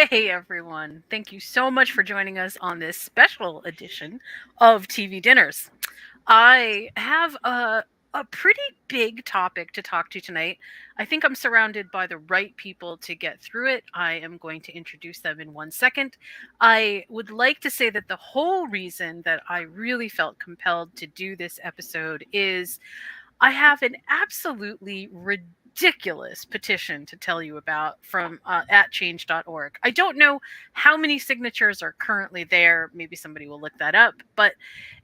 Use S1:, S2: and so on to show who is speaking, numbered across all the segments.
S1: Hey everyone, thank you so much for joining us on this special edition of TV Dinners. I have a pretty big topic to talk to tonight. I think I'm surrounded by the right people to get through it. I am going to introduce them in 1 second. I would like to say that the whole reason that I really felt compelled to do this episode is I have an absolutely ridiculous petition to tell you about from at change.org. I don't know how many signatures are currently there. Maybe somebody will look that up, but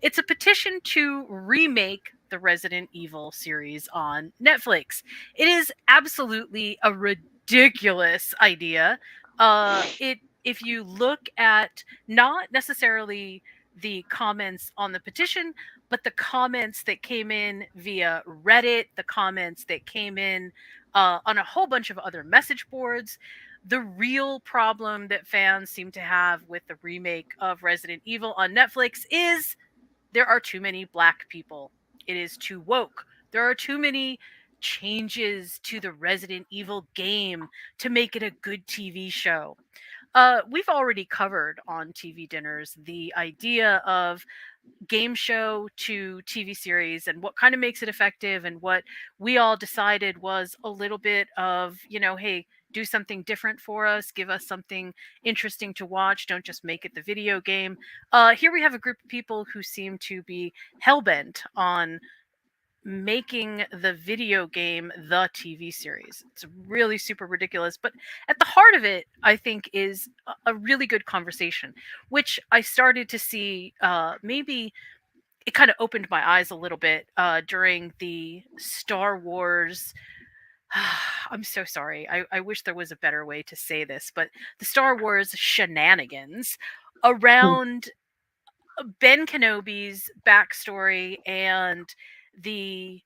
S1: it's a petition to remake the Resident Evil series on Netflix. It is absolutely a ridiculous idea. It if you look at not necessarily the comments on the petition, but the comments that came in via Reddit, the comments that came in on a whole bunch of other message boards, the real problem that fans seem to have with the remake of Resident Evil on Netflix is there are too many black people. It is too woke. There are too many changes to the Resident Evil game to make it a good TV show. We've already covered on TV Dinners the idea of game show to TV series and what kind of makes it effective, and what we all decided was a little bit of, hey, do something different for us, give us something interesting to watch, don't just make it the video game. Here we have a group of people who seem to be hell-bent on making the video game the TV series. It's really super ridiculous, but at the heart of it, I think, is a really good conversation, which I started to see maybe it kind of opened my eyes a little bit during the Star Wars. I'm so sorry. I wish there was a better way to say this, but the Star Wars shenanigans around Ben Kenobi's backstory and the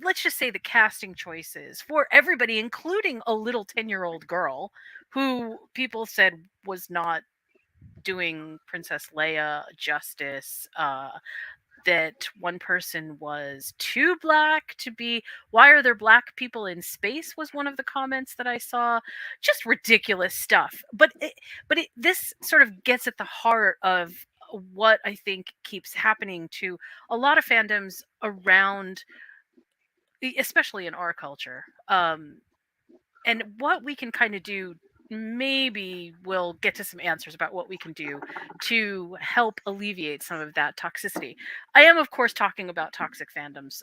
S1: let's just say the casting choices for everybody, including a little 10-year-old girl who people said was not doing Princess Leia justice. That one person was too black to be. Why are there black people in space? Was one of the comments that I saw. Just ridiculous stuff. But this sort of gets at the heart of what I think keeps happening to a lot of fandoms around, especially in our culture. And what we can kind of do, maybe we'll get to some answers about what we can do to help alleviate some of that toxicity. I am, of course, talking about toxic fandoms.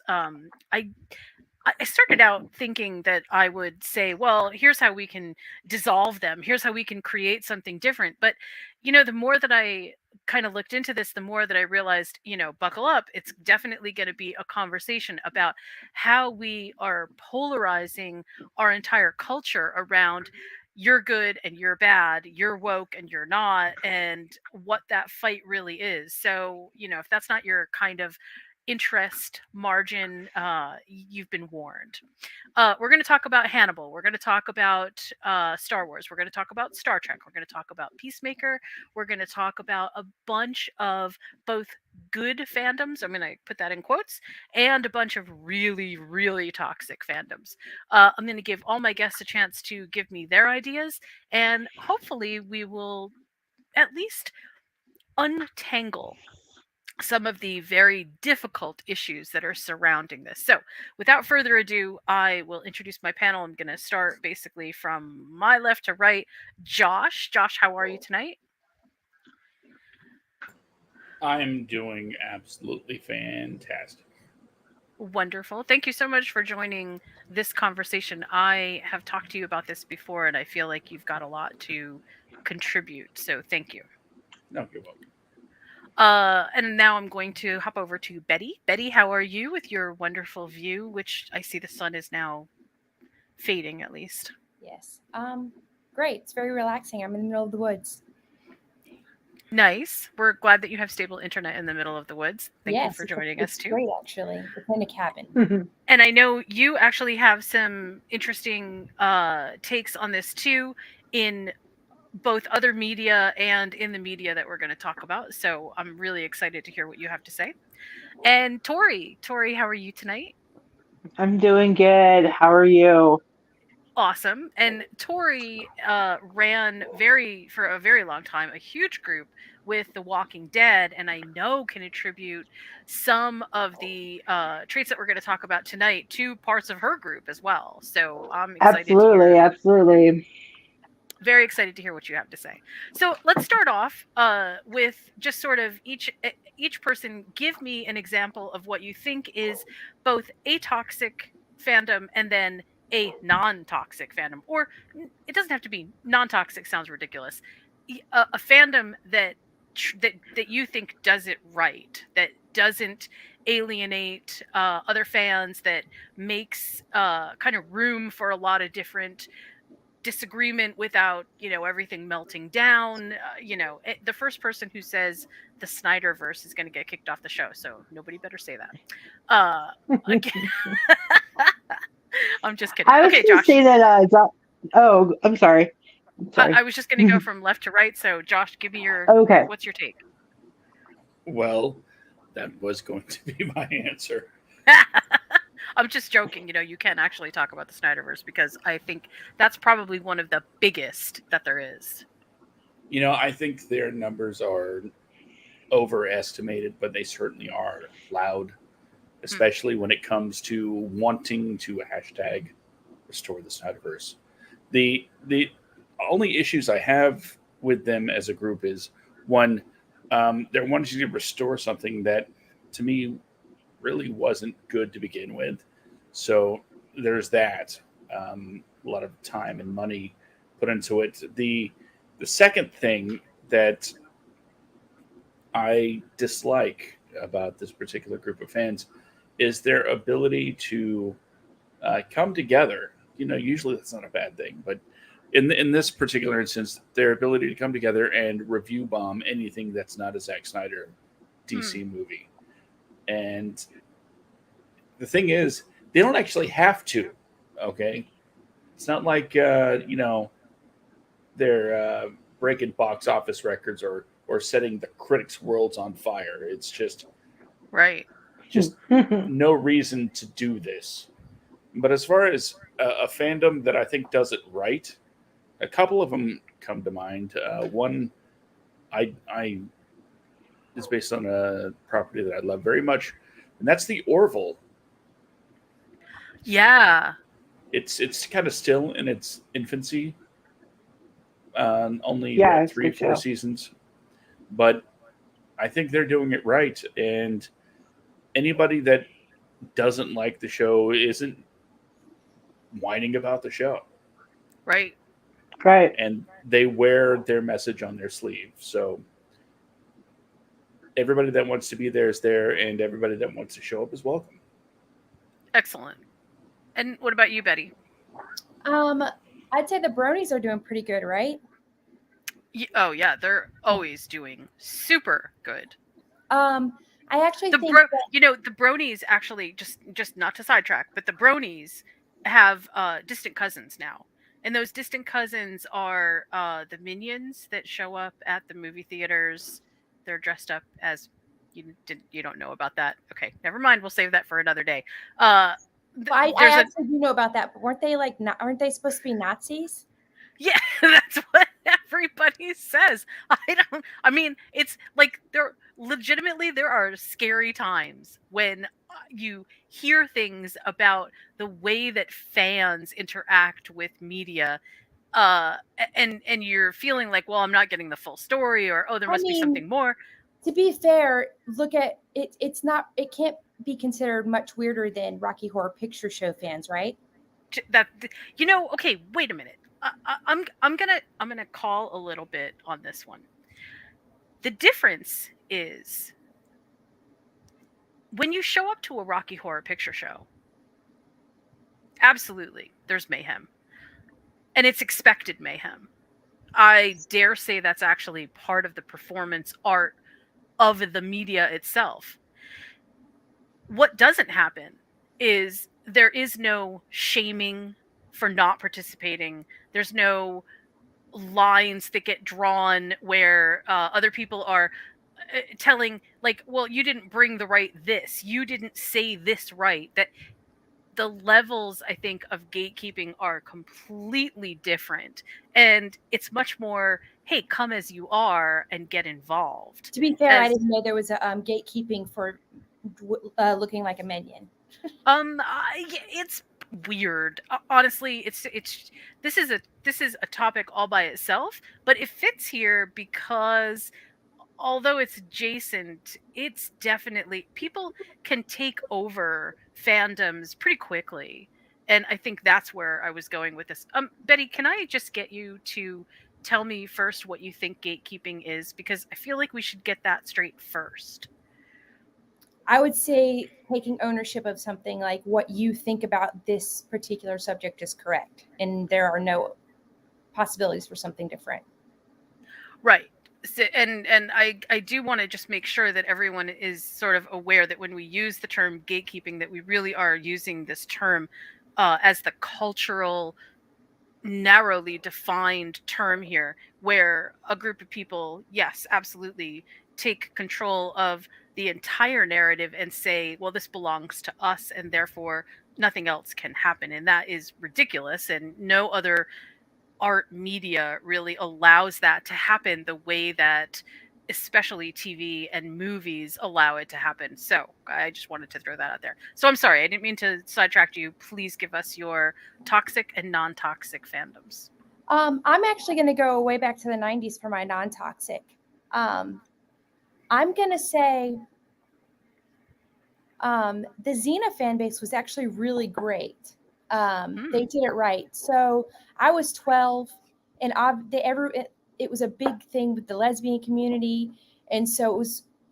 S1: I started out thinking that I would say, well, here's how we can dissolve them. Here's how we can create something different. But, the more that I kind of looked into this, the more that I realized, buckle up. It's definitely going to be a conversation about how we are polarizing our entire culture around you're good and you're bad, you're woke and you're not, and what that fight really is. So, if that's not your kind of interest margin, you've been warned. We're going to talk about Hannibal. We're going to talk about Star Wars. We're going to talk about Star Trek. We're going to talk about Peacemaker. We're going to talk about a bunch of both good fandoms, I'm going to put that in quotes, and a bunch of really, really toxic fandoms. I'm going to give all my guests a chance to give me their ideas, and hopefully we will at least untangle some of the very difficult issues that are surrounding this. So, without further ado, I will introduce my panel. I'm going to start basically from my left to right. Josh. Josh, how are you tonight?
S2: I'm doing absolutely fantastic.
S1: Wonderful. Thank you so much for joining this conversation. I have talked to you about this before, and I feel like you've got a lot to contribute. So, thank you.
S2: No, you're welcome.
S1: And now I'm going to hop over to Betty. Betty, how are you with your wonderful view, which I see the sun is now fading at least?
S3: Yes. Great. It's very relaxing. I'm in the middle of the woods.
S1: Nice. We're glad that you have stable internet in the middle of the woods. Thank you
S3: Yes,
S1: for joining us
S3: it's
S1: too.
S3: great actually. It's in a cabin.
S1: And I know you actually have some interesting takes on this too, in both other media and in the media that we're going to talk about. So I'm really excited to hear what you have to say. And Tori, how are you tonight?
S4: I'm doing good. How are you?
S1: awesome. And Tori ran for a very long time a huge group with The Walking Dead, and I know can attribute some of the traits that we're going to talk about tonight to parts of her group as well. So I'm excited to
S4: Absolutely,
S1: hear.
S4: absolutely.
S1: Very excited to hear what you have to say. So let's start off with just sort of each person give me an example of what you think is both a toxic fandom and then a non-toxic fandom, or it doesn't have to be non-toxic. Sounds ridiculous. A fandom that you think does it right, that doesn't alienate other fans, that makes kind of room for a lot of different disagreement without everything melting down. The first person who says the Snyderverse is going to get kicked off the show, so nobody better say that. Again, I'm just kidding.
S4: I was
S1: Okay,
S4: going to
S1: Josh.
S4: say that. Oh, I'm sorry. I'm sorry.
S1: I was just going to go from left to right, so Josh, give me
S4: Okay.
S1: what's your take?
S2: Well, that was going to be my answer.
S1: I'm just joking. You can actually talk about the Snyderverse because I think that's probably one of the biggest that there is.
S2: I think their numbers are overestimated, but they certainly are loud, especially when it comes to wanting to hashtag restore the Snyderverse. The only issues I have with them as a group is one, they're wanting to restore something that to me really wasn't good to begin with. So there's that. A lot of time and money put into it. The second thing that I dislike about this particular group of fans is their ability to come together. Usually that's not a bad thing, but in this particular instance, their ability to come together and review bomb anything that's not a Zack Snyder DC movie. And the thing is, they don't actually have to. Okay, it's not like they're breaking box office records or setting the critics' worlds on fire. It's
S1: Right.
S2: just no reason to do this. But as far as a fandom that I think does it right, a couple of them come to mind. One I is based on a property that I love very much, and that's the Orville.
S1: Yeah.
S2: It's kind of still in its infancy. Only
S4: Yeah,
S2: what
S4: it's a
S2: three
S4: good
S2: four
S4: show.
S2: seasons, but I think they're doing it right. And anybody that doesn't like the show isn't whining about the show,
S1: Right.
S4: Right.
S2: and they wear their message on their sleeve. So everybody that wants to be there is there, and everybody that wants to show up is welcome.
S1: Excellent. And what about you, Betty?
S3: I'd say the bronies are doing pretty good, right?
S1: Oh yeah, they're always doing super good.
S3: I actually
S1: The
S3: think that
S1: the bronies actually, just not to sidetrack, but the bronies have distant cousins now. And those distant cousins are the minions that show up at the movie theaters. They're dressed up as you don't know about that. Okay, never mind. We'll save that for another day. Uh
S3: I
S1: there's a
S3: actually do know about that, but weren't they like not, aren't they supposed to be Nazis?
S1: Yeah, that's what everybody says. I mean, it's like there are scary times when you hear things about the way that fans interact with media, and you're feeling like, well, I'm not getting the full story, or oh, there
S3: I
S1: must be
S3: mean,
S1: something more.
S3: to be fair, look at it. It's not. It can't be considered much weirder than Rocky Horror Picture Show fans, right?
S1: That okay, wait a minute. I'm gonna call a little bit on this one. The difference is when you show up to a Rocky Horror Picture Show, absolutely, there's mayhem. And it's expected mayhem. I dare say that's actually part of the performance art of the media itself. What doesn't happen is there is no shaming for not participating. There's no lines that get drawn where other people are telling, like, well, you didn't bring the right this, you didn't say this right. That the levels, I think, of gatekeeping are completely different. And it's much more, hey, come as you are and get involved.
S3: To be fair, I
S1: As
S3: didn't know there was a gatekeeping for looking like a minion.
S1: it's weird. Honestly, it's this is a topic all by itself, but it fits here because although it's adjacent, it's definitely people can take over fandoms pretty quickly. And I think that's where I was going with this. Betty, can I just get you to tell me first what you think gatekeeping is? Because I feel like we should get that straight first.
S3: I would say taking ownership of something, like what you think about this particular subject is correct, and there are no possibilities for something different.
S1: Right. So, and I do want to just make sure that everyone is sort of aware that when we use the term gatekeeping, that we really are using this term as the cultural, narrowly defined term here, where a group of people, yes, absolutely, take control of the entire narrative and say, well, this belongs to us, and therefore nothing else can happen. And that is ridiculous, and no other art media really allows that to happen the way that especially TV and movies allow it to happen. So I just wanted to throw that out there. So I'm sorry, I didn't mean to sidetrack you. Please give us your toxic and non-toxic fandoms.
S3: I'm actually going to go way back to the 90s for my non-toxic. I'm going to say the Xena fan base was actually really great. They did it right. So I was 12, and it was a big thing with the lesbian community, and so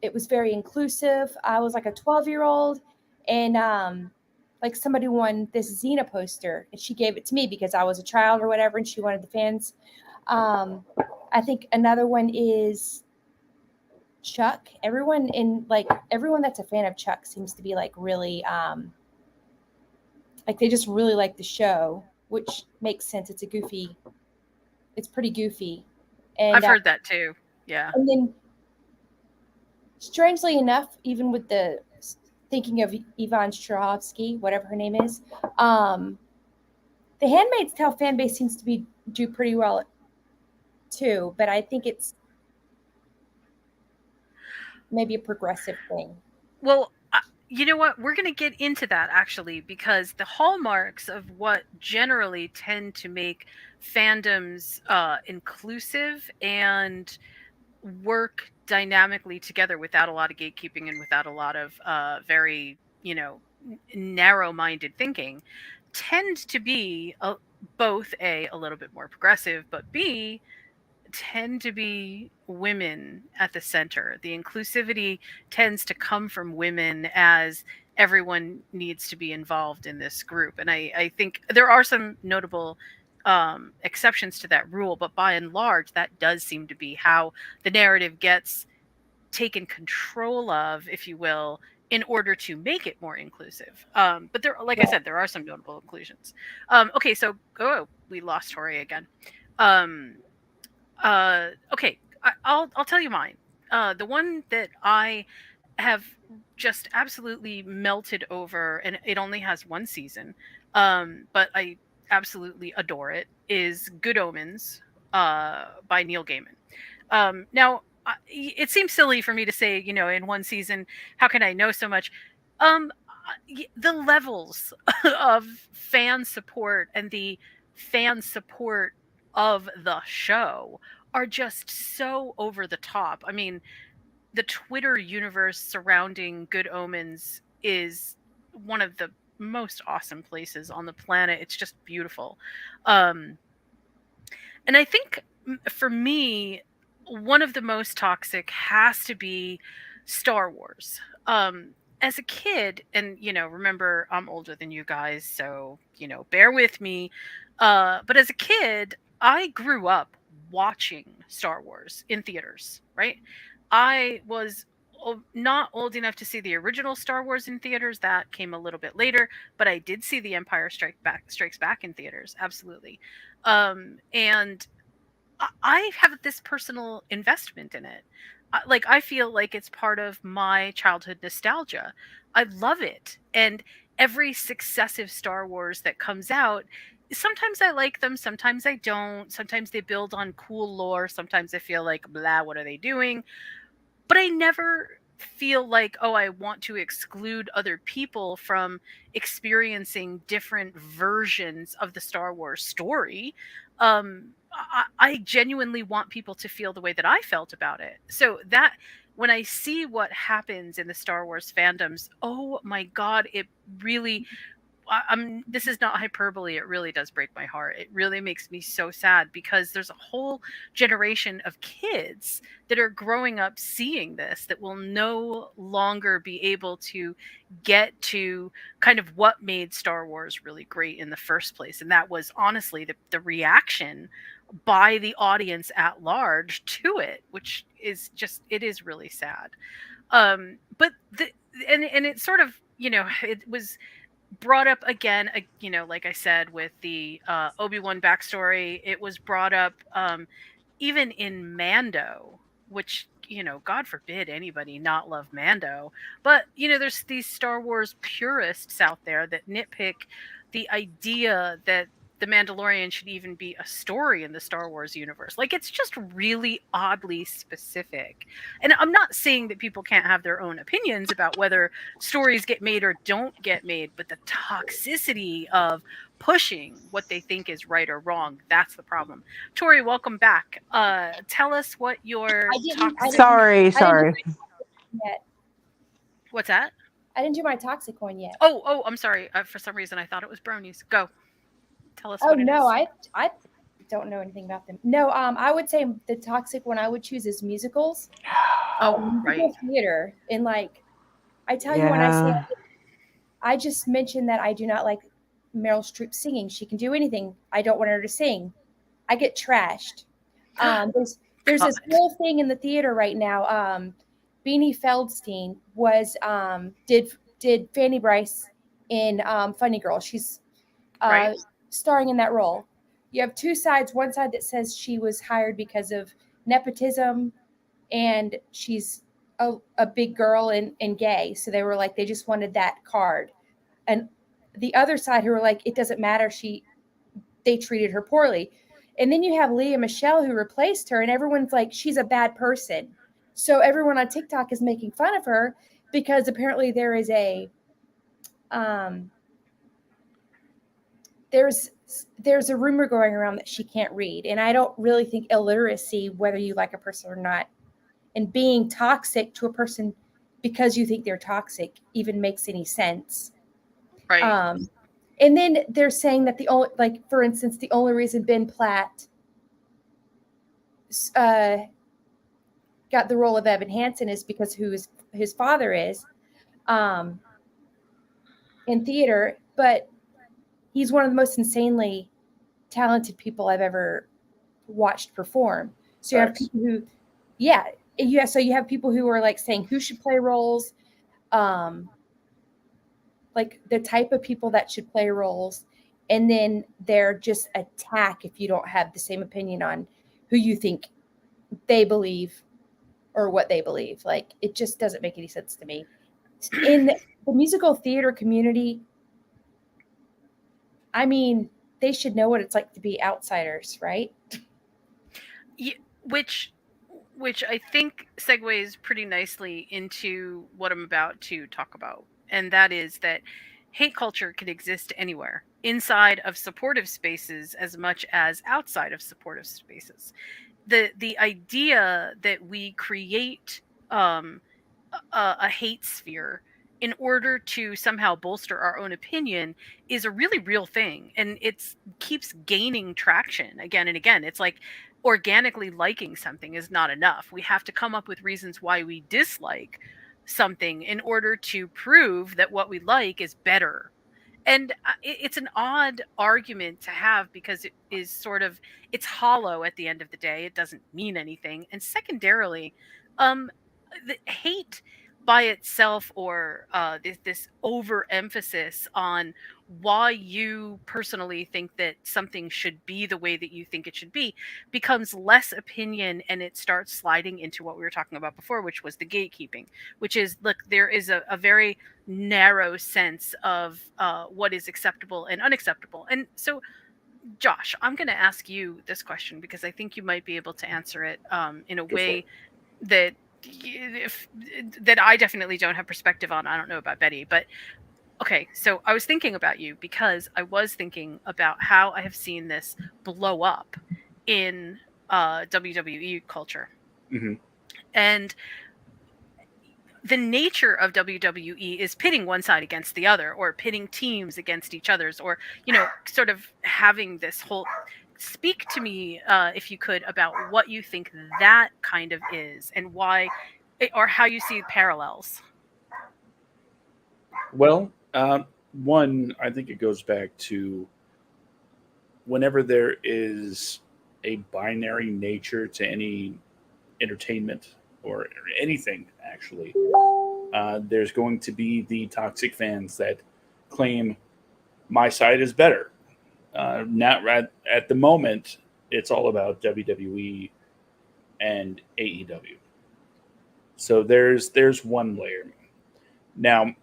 S3: it was very inclusive. I was like a 12-year-old, and like somebody won this Xena poster, and she gave it to me because I was a child or whatever, and she wanted the fans. I think another one is Chuck. Everyone that's a fan of Chuck seems to be like really like they just really like the show, which makes sense. It's pretty goofy.
S1: I've
S3: And
S1: heard that too. Yeah.
S3: and then strangely enough, even with the thinking of Yvonne Strahovski, whatever her name is, the Handmaid's Tale fan base seems to be do pretty well too, but I think it's maybe a progressive thing.
S1: Well, you know what? We're going to get into that actually, because the hallmarks of what generally tend to make fandoms inclusive and work dynamically together without a lot of gatekeeping and without a lot of very, narrow-minded thinking tend to be both a little bit more progressive, but B, tend to be women at the center. The inclusivity tends to come from women, as everyone needs to be involved in this group. And I think there are some notable exceptions to that rule, but by and large, that does seem to be how the narrative gets taken control of, if you will, in order to make it more inclusive. But there, like I
S3: Right.
S1: said, there are some notable inclusions. Okay, so we lost Tori again. Um, okay, I'll tell you mine. The one that I have just absolutely melted over, and it only has one season, but I absolutely adore it, is Good Omens by Neil Gaiman. Now, it seems silly for me to say, in one season, how can I know so much? The levels of fan support and the fan support of the show are just so over the top. I mean, the Twitter universe surrounding Good Omens is one of the most awesome places on the planet. It's just beautiful. Um, and I think for me, one of the most toxic has to be Star Wars. As a kid, and remember, I'm older than you guys, so bear with me. But as a kid, I grew up watching Star Wars in theaters, right? I was not old enough to see the original Star Wars in theaters. That came a little bit later, but I did see The Empire Strikes Back in theaters, absolutely. And I have this personal investment in it. like I feel like it's part of my childhood nostalgia. I love it. And every successive Star Wars that comes out, sometimes I like them, sometimes I don't. Sometimes they build on cool lore, sometimes I feel like blah, what are they doing? But I never feel like, oh, I want to exclude other people from experiencing different versions of the Star Wars story. I genuinely want people to feel the way that I felt about it. So that when I see what happens in the Star Wars fandoms, oh my God, it really I'm this is not hyperbole. It really does break my heart. It really makes me so sad because there's a whole generation of kids that are growing up seeing this that will no longer be able to get to kind of what made Star Wars really great in the first place. And that was honestly the reaction by the audience at large to it, which is just it is really sad. But the and it sort of, it was brought up again, like I said, with the Obi-Wan backstory. It was brought up even in Mando, which, God forbid anybody not love Mando. But, there's these Star Wars purists out there that nitpick the idea that the Mandalorian should even be a story in the Star Wars universe. Like, it's just really oddly specific. And I'm not saying that people can't have their own opinions about whether stories get made or don't get made, but the toxicity of pushing what they think is right or wrong, that's the problem. Tori, welcome back. Tell us what your toxic.
S4: Sorry,
S3: I didn't do
S4: sorry.
S3: it yet.
S1: What's that?
S3: I didn't do my toxic one yet.
S1: Oh, I'm sorry. For some reason, I thought it was bronies. Go. Tell us
S3: Oh
S1: what it
S3: no,
S1: is.
S3: I don't know anything about them. No, I would say the toxic one I would choose is musicals.
S1: Oh,
S3: Musical
S1: right.
S3: theater. And like I tell you when I say I just mentioned that I do not like Meryl Streep singing. She can do anything. I don't want her to sing. I get trashed. There's
S1: God.
S3: this whole thing in the theater right now. Beanie Feldstein was did Fanny Bryce in Funny Girl. She's
S1: Right.
S3: starring in that role. You have two sides. One side that says she was hired because of nepotism, and she's a big girl and gay. So they were like they just wanted that card. And the other side who were like it doesn't matter. They treated her poorly. And then you have Leah Michelle who replaced her, and everyone's like, she's a bad person. So everyone on TikTok is making fun of her because apparently um, there's a rumor going around that she can't read. And I don't really think illiteracy, whether you like a person or not, and being toxic to a person because you think they're toxic even makes any sense.
S1: Right.
S3: And then they're saying that the only, like, for instance, the only reason Ben Platt uh, got the role of Evan Hansen is because who his father is um, in theater, but he's one of the most insanely talented people I've ever watched perform. So you have
S2: Facts.
S3: people who, yeah. So you have people who are like saying who should play roles, um, like the type of people that should play roles, and then they're just attack if you don't have the same opinion on who you think they believe or what they believe. Like it just doesn't make any sense to me. In the musical theater community, I mean, they should know what it's like to be outsiders, right?
S1: Yeah, which I think segues pretty nicely into what I'm about to talk about. And that is that hate culture can exist anywhere, inside of supportive spaces as much as outside of supportive spaces. The idea that we create um, a hate sphere in order to somehow bolster our own opinion is a really real thing, and it's keeps gaining traction again and again. It's like organically liking something is not enough. We have to come up with reasons why we dislike something in order to prove that what we like is better. And it's an odd argument to have because it is sort of it's hollow at the end of the day. It doesn't mean anything. And secondarily, um the hate by itself, or this overemphasis on why you personally think that something should be the way that you think it should be becomes less opinion, and it starts sliding into what we were talking about before, which was the gatekeeping, which is, look, there is a very narrow sense of what is acceptable and unacceptable. And so, Josh, I'm going to ask you this question because I think you might be able to answer it in a
S2: Go for it.
S1: way that if, that I definitely don't have perspective on. I don't know about Betty, but okay, so I was thinking about you because I was thinking about how I have seen this blow up in WWE culture.
S2: Hmm.
S1: And the nature of WWE is pitting one side against the other, or pitting teams against each other's, or, sort of having this whole. Speak to me, if you could, about what you think that kind of is and why, or how you see parallels.
S2: Well, one, I think it goes back to whenever there is a binary nature to any entertainment or anything, actually, there's going to be the toxic fans that claim my side is better. Not at the moment, it's all about WWE and AEW. So there's one layer. Now,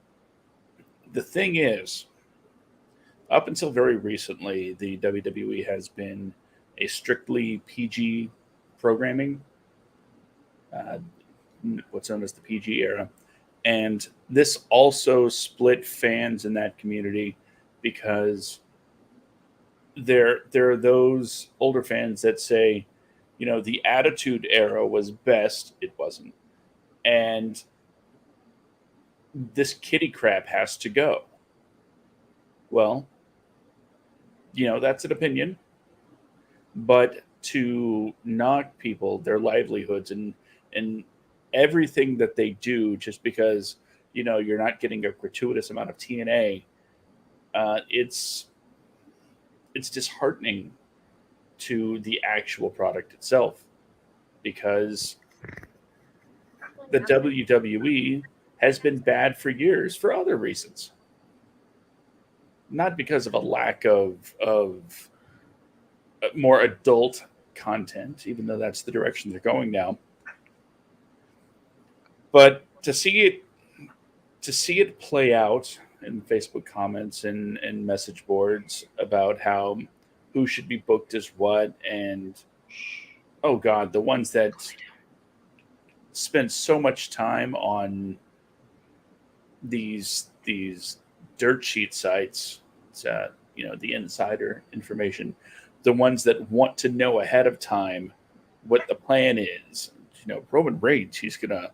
S2: the thing is, up until very recently, the WWE has been a strictly PG programming, uh, what's known as the PG era. And this also split fans in that community because there are those older fans that say, the Attitude Era was best. It wasn't. And this kitty crap has to go. Well, that's an opinion. But to knock people, their livelihoods, and everything that they do just because, you're not getting a gratuitous amount of TNA, it's disheartening to the actual product itself because the WWE has been bad for years for other reasons, not because of a lack of more adult content, even though that's the direction they're going now. But to see it play out in Facebook comments and message boards about how who should be booked as what, and oh god, the ones that spend so much time on these dirt sheet sites, the insider information, the ones that want to know ahead of time what the plan is. Roman Reigns, he's gonna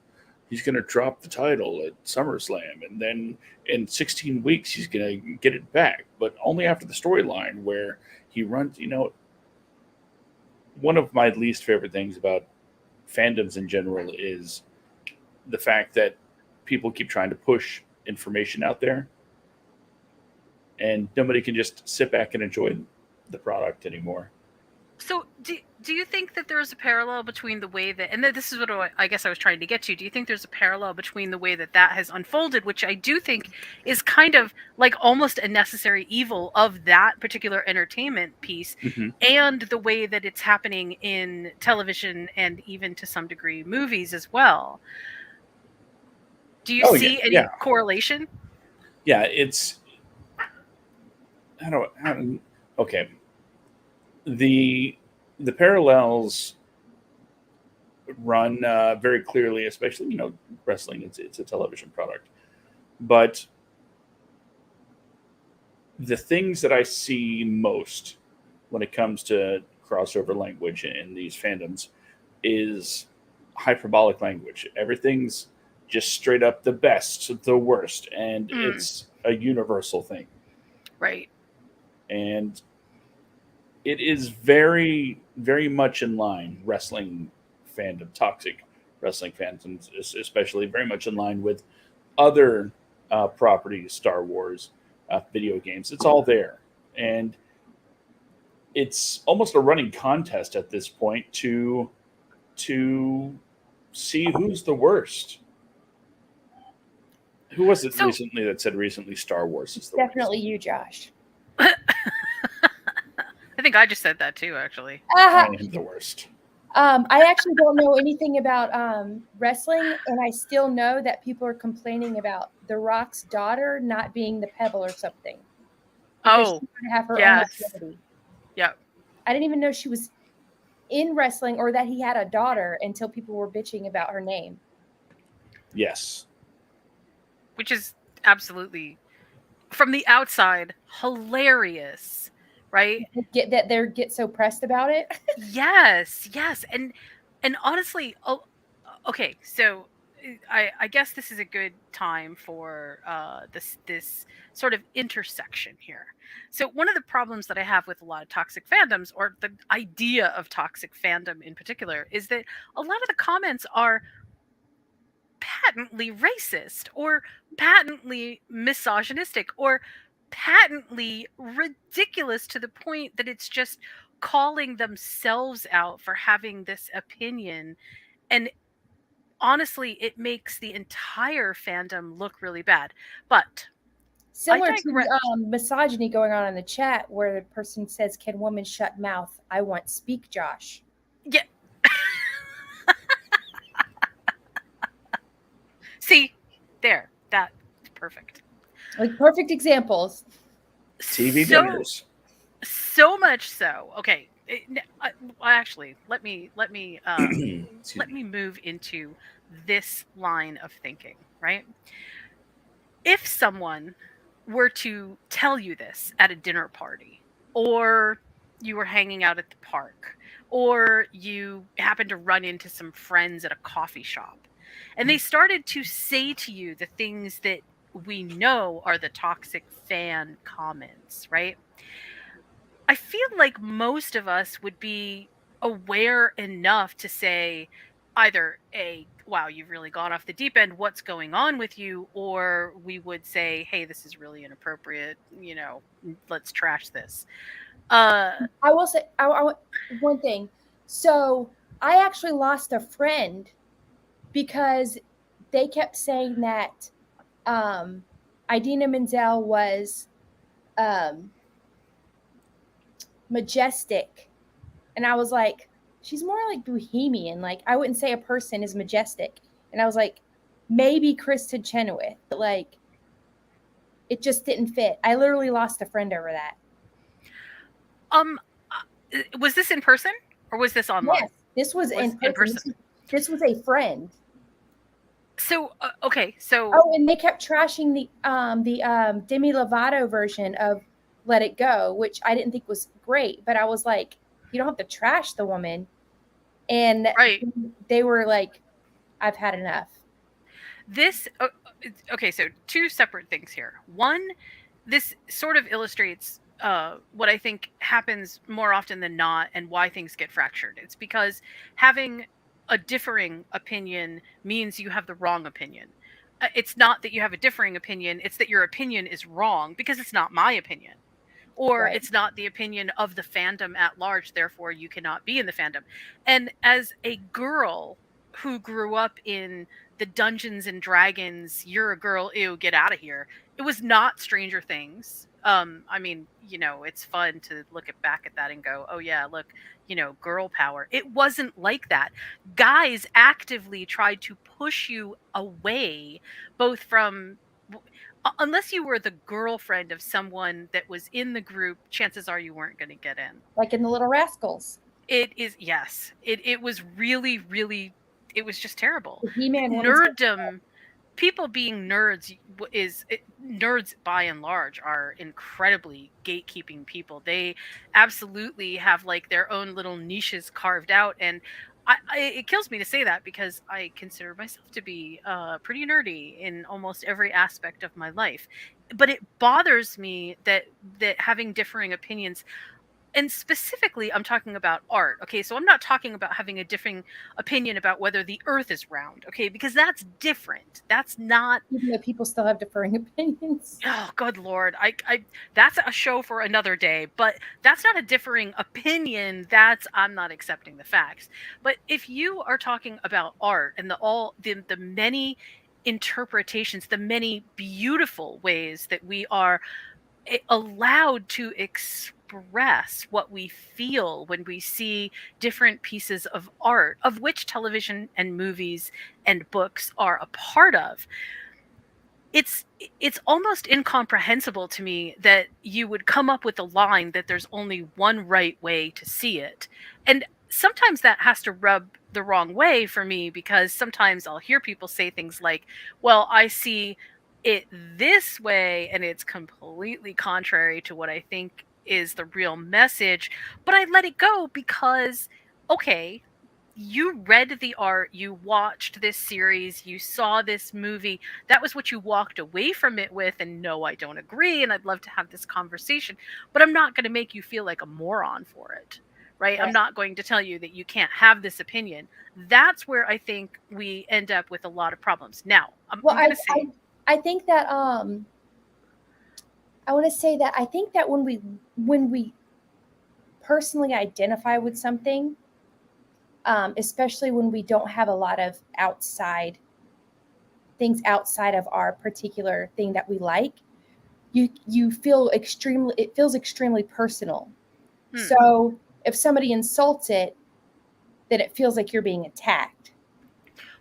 S2: drop the title at SummerSlam, and then in 16 weeks he's gonna get it back, but only after the storyline where he runs. One of my least favorite things about fandoms in general is the fact that people keep trying to push information out there, and nobody can just sit back and enjoy the product anymore.
S1: So, do you think that there's a parallel between the way that, and this is what I guess I was trying to get to, do you think there's a parallel between the way that has unfolded, which I do think is kind of like almost a necessary evil of that particular entertainment piece,
S2: Hmm.
S1: and the way that it's happening in television and even to some degree movies as well? Do you
S2: Oh yeah,
S1: see any
S2: yeah,
S1: correlation?
S2: yeah. It's how do okay. The parallels run very clearly, especially wrestling. It's a television product, but the things that I see most when it comes to crossover language in these fandoms is hyperbolic language. Everything's just straight up the best, the worst, and
S1: Mm,
S2: it's a universal thing.
S1: right.
S2: And it is very, very much in line, wrestling fandom, toxic wrestling fandoms, especially very much in line with other properties, Star Wars, video games. It's all there. And it's almost a running contest at this point to see who's the worst. Who was it
S1: So
S2: recently that said recently Star Wars is the
S3: Definitely you, Josh.
S1: I think I just said that too, actually.
S2: worst? I am the worst.
S3: I actually don't know anything about wrestling, and I still know that people are complaining about The Rock's daughter not being the Pebble or something because
S1: Oh,
S3: she's going to have her own
S1: yes.
S3: identity.
S1: Yep.
S3: I didn't even know she was in wrestling or that he had a daughter until people were bitching about her name.
S2: Yes.
S1: Which is absolutely, from the outside, hilarious, right?
S3: Get so pressed about it.
S1: Yes, yes. And honestly, oh, okay, so I guess this is a good time for this sort of intersection here. So one of the problems that I have with a lot of toxic fandoms, or the idea of toxic fandom in particular, is that a lot of the comments are patently racist or patently misogynistic or patently ridiculous to the point that it's just calling themselves out for having this opinion. And honestly, it makes the entire fandom look really bad. But I
S3: Similar to
S1: digress.
S3: the misogyny going on in the chat where the person says, "Can women shut mouth? I want speak, Josh."
S1: Yeah. See, there, that's perfect.
S3: Like perfect examples.
S2: TV
S1: So
S2: dinners.
S1: so much so. Okay, actually,
S2: Excuse
S1: let
S2: me.
S1: me move into this line of thinking, right? If someone were to tell you this at a dinner party, or you were hanging out at the park, or you happened to run into some friends at a coffee shop, and they started to say to you the things that we know are the toxic fan comments, right? I feel like most of us would be aware enough to say either a wow, you've really gone off the deep end, what's going on with you, or we would say, hey, this is really inappropriate, let's trash this. Uh
S3: I will say one thing. So I actually lost a friend because they kept saying that Idina Menzel was um, majestic, and I was like, she's more like bohemian. Like I wouldn't say a person is majestic, and I was like, maybe Kristen Chenoweth, but like it just didn't fit. I literally lost a friend over that.
S1: um was this in person or was this online?
S3: Yes, this was
S1: Was
S3: in
S1: in
S3: person.
S1: person.
S3: This was a friend.
S1: So okay, so
S3: Oh, and they kept trashing the Demi Lovato version of Let It Go, which I didn't think was great, but I was like, you don't have to trash the woman. And
S1: right.
S3: they were like, I've had enough.
S1: This okay, so two separate things here. One, this sort of illustrates what I think happens more often than not and why things get fractured. It's because having a differing opinion means you have the wrong opinion. It's not that you have a differing opinion, it's that your opinion is wrong because it's not my opinion. Or
S3: Right.
S1: it's not the opinion of the fandom at large, therefore you cannot be in the fandom. And as a girl who grew up in the Dungeons and Dragons, you're a girl, ew, get out of here. It was not Stranger Things. I mean, it's fun to look back at that and go, oh yeah, look, girl power. It wasn't like that. Guys actively tried to push you away, both from unless you were the girlfriend of someone that was in the group, chances are you weren't going to get in.
S3: Like in the Little Rascals.
S1: It is, yes. It was really, really, it was just terrible.
S3: The He-Man women's
S1: Nerddom, people being nerds nerds by and large are incredibly gatekeeping people. They absolutely have like their own little niches carved out, and it kills me to say that because I consider myself to be pretty nerdy in almost every aspect of my life. But it bothers me that having differing opinions, and specifically I'm talking about art. Okay, so I'm not talking about having a differing opinion about whether the earth is round, okay, because that's different. That's not,
S3: even though people still have differing opinions.
S1: oh good lord, I that's a show for another day, but that's not a differing opinion. That's, I'm not accepting the facts. But if you are talking about art and the many interpretations, the many beautiful ways that we are allowed to express what we feel when we see different pieces of art, of which television and movies and books are a part of. it's it's almost incomprehensible to me that you would come up with a line that there's only one right way to see it. And sometimes that has to rub the wrong way for me, because sometimes I'll hear people say things like, well, I see it this way and it's completely contrary to what I think is the real message, but I let it go because, okay, you read the art, you watched this series, you saw this movie. That was what you walked away from it with. And no, I don't agree. And I'd love to have this conversation, but I'm not going to make you feel like a moron for it. Right? I'm
S3: Right.
S1: not going to tell you that you can't have this opinion. That's where I think we end up with a lot of problems. Now,
S3: Well,
S1: I'm going to say,
S3: I think that I want to say that I think that when we personally identify with something, especially when we don't have a lot of outside things outside of our particular thing that we like, you feel extremely, it feels extremely personal. So if somebody insults it, then it feels like you're being attacked.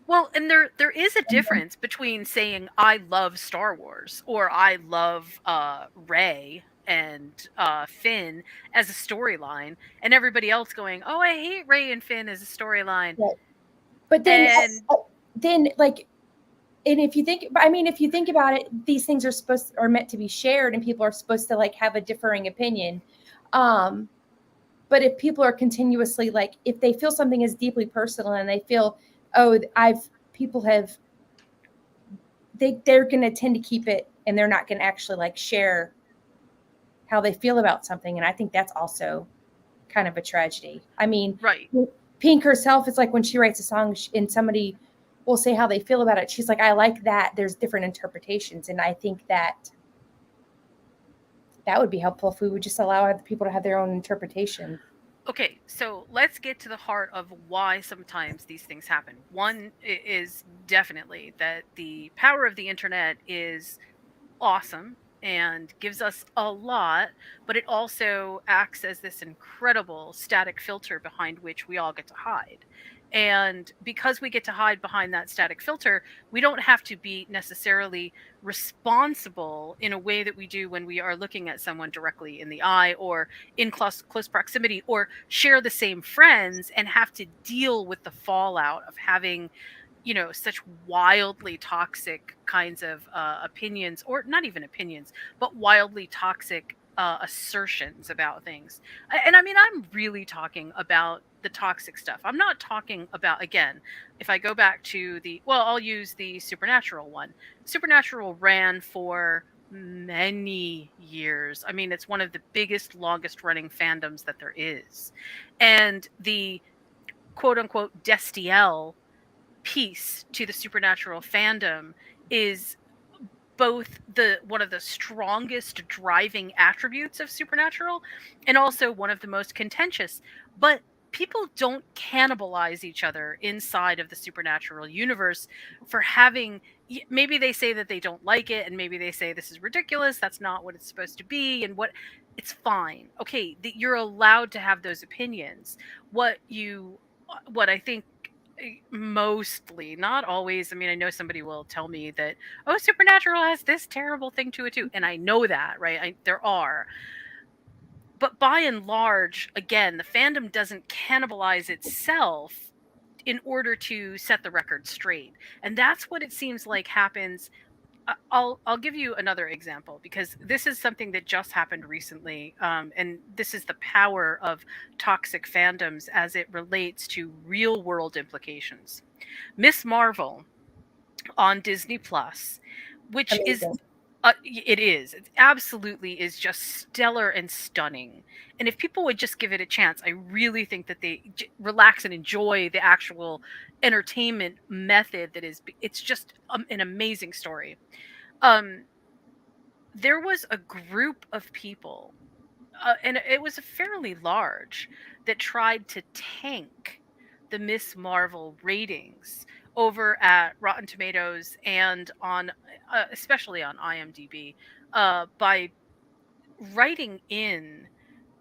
S1: well, and there is a difference between saying I love Star Wars or I love Rey and Finn as a storyline, and everybody else going, "Oh, I hate Rey and Finn as a storyline."
S3: Right. But
S1: And
S3: then like, and if you think, I mean, if you think about it, these things are meant to be shared, and people are supposed to like have a differing opinion. But if people are continuously like, if they feel something is deeply personal and they feel, oh, people have, they're going to tend to keep it, and they're not going to actually like share how they feel about something. And I think that's also kind of a tragedy. I mean,
S1: right.
S3: Pink herself, it's like when she writes a song and somebody will say how they feel about it, she's like, I like that there's different interpretations. And I think that would be helpful if we would just allow other people to have their own interpretation.
S1: Okay, so let's get to the heart of why sometimes these things happen. One is definitely that the power of the internet is awesome and gives us a lot, but it also acts as this incredible static filter behind which we all get to hide. And because we get to hide behind that static filter, we don't have to be necessarily responsible in a way that we do when we are looking at someone directly in the eye or in close proximity, or share the same friends and have to deal with the fallout of having, such wildly toxic kinds of opinions, or not even opinions, but wildly toxic assertions about things. And I mean, I'm really talking about the toxic stuff. I'm not talking about, again, if I go back to I'll use the Supernatural one. Supernatural ran for many years. I mean, it's one of the biggest, longest running fandoms that there is. And the quote unquote Destiel piece to the Supernatural fandom is both the one of the strongest driving attributes of Supernatural and also one of the most contentious. But people don't cannibalize each other inside of the Supernatural universe for having, maybe they say that they don't like it, and maybe they say this is ridiculous, that's not what it's supposed to be, and what, it's fine. Okay, that you're allowed to have those opinions. What I think, mostly, not always, I mean, I know somebody will tell me that, oh, Supernatural has this terrible thing to it too, and I know that, right? There are, but by and large, again, the fandom doesn't cannibalize itself in order to set the record straight. And that's what it seems like happens. I'll give you another example, because this is something that just happened recently, and this is the power of toxic fandoms as it relates to real world implications. Miss Marvel on Disney Plus, which is,
S3: Amazing.
S1: it absolutely is just stellar and stunning. And if people would just give it a chance, I really think that they relax and enjoy the actual entertainment method that is. It's just an amazing story. Um, there was a group of people, and it was fairly large, that tried to tank the Miss Marvel ratings over at Rotten Tomatoes and on, especially on IMDb, by writing in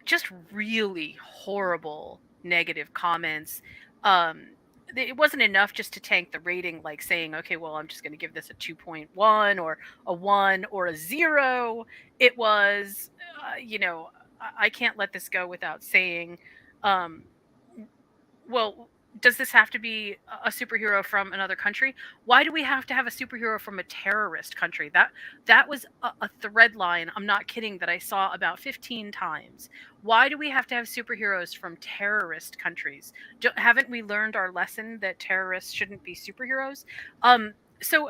S1: just really horrible negative comments. Um, it wasn't enough just to tank the rating, like saying, okay, well, I'm just going to give this a 2.1 or a 1 or a 0. It was, I can't let this go without saying, um, well, does this have to be a superhero from another country? Why do we have to have a superhero from a terrorist country? That was a thread line, I'm not kidding, that I saw about 15 times. Why do we have to have superheroes from terrorist countries? Haven't we learned our lesson that terrorists shouldn't be superheroes? So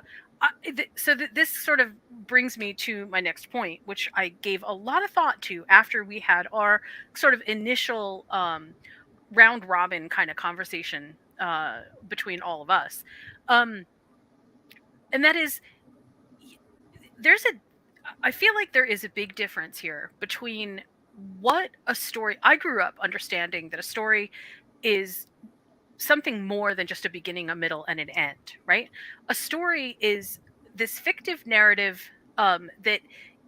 S1: this sort of brings me to my next point, which I gave a lot of thought to after we had our sort of initial round robin kind of conversation between all of us, um, and that is, there's a I feel like there is a big difference here between what a story. I grew up understanding that a story is something more than just a beginning, a middle, and an end, right? A story is this fictive narrative that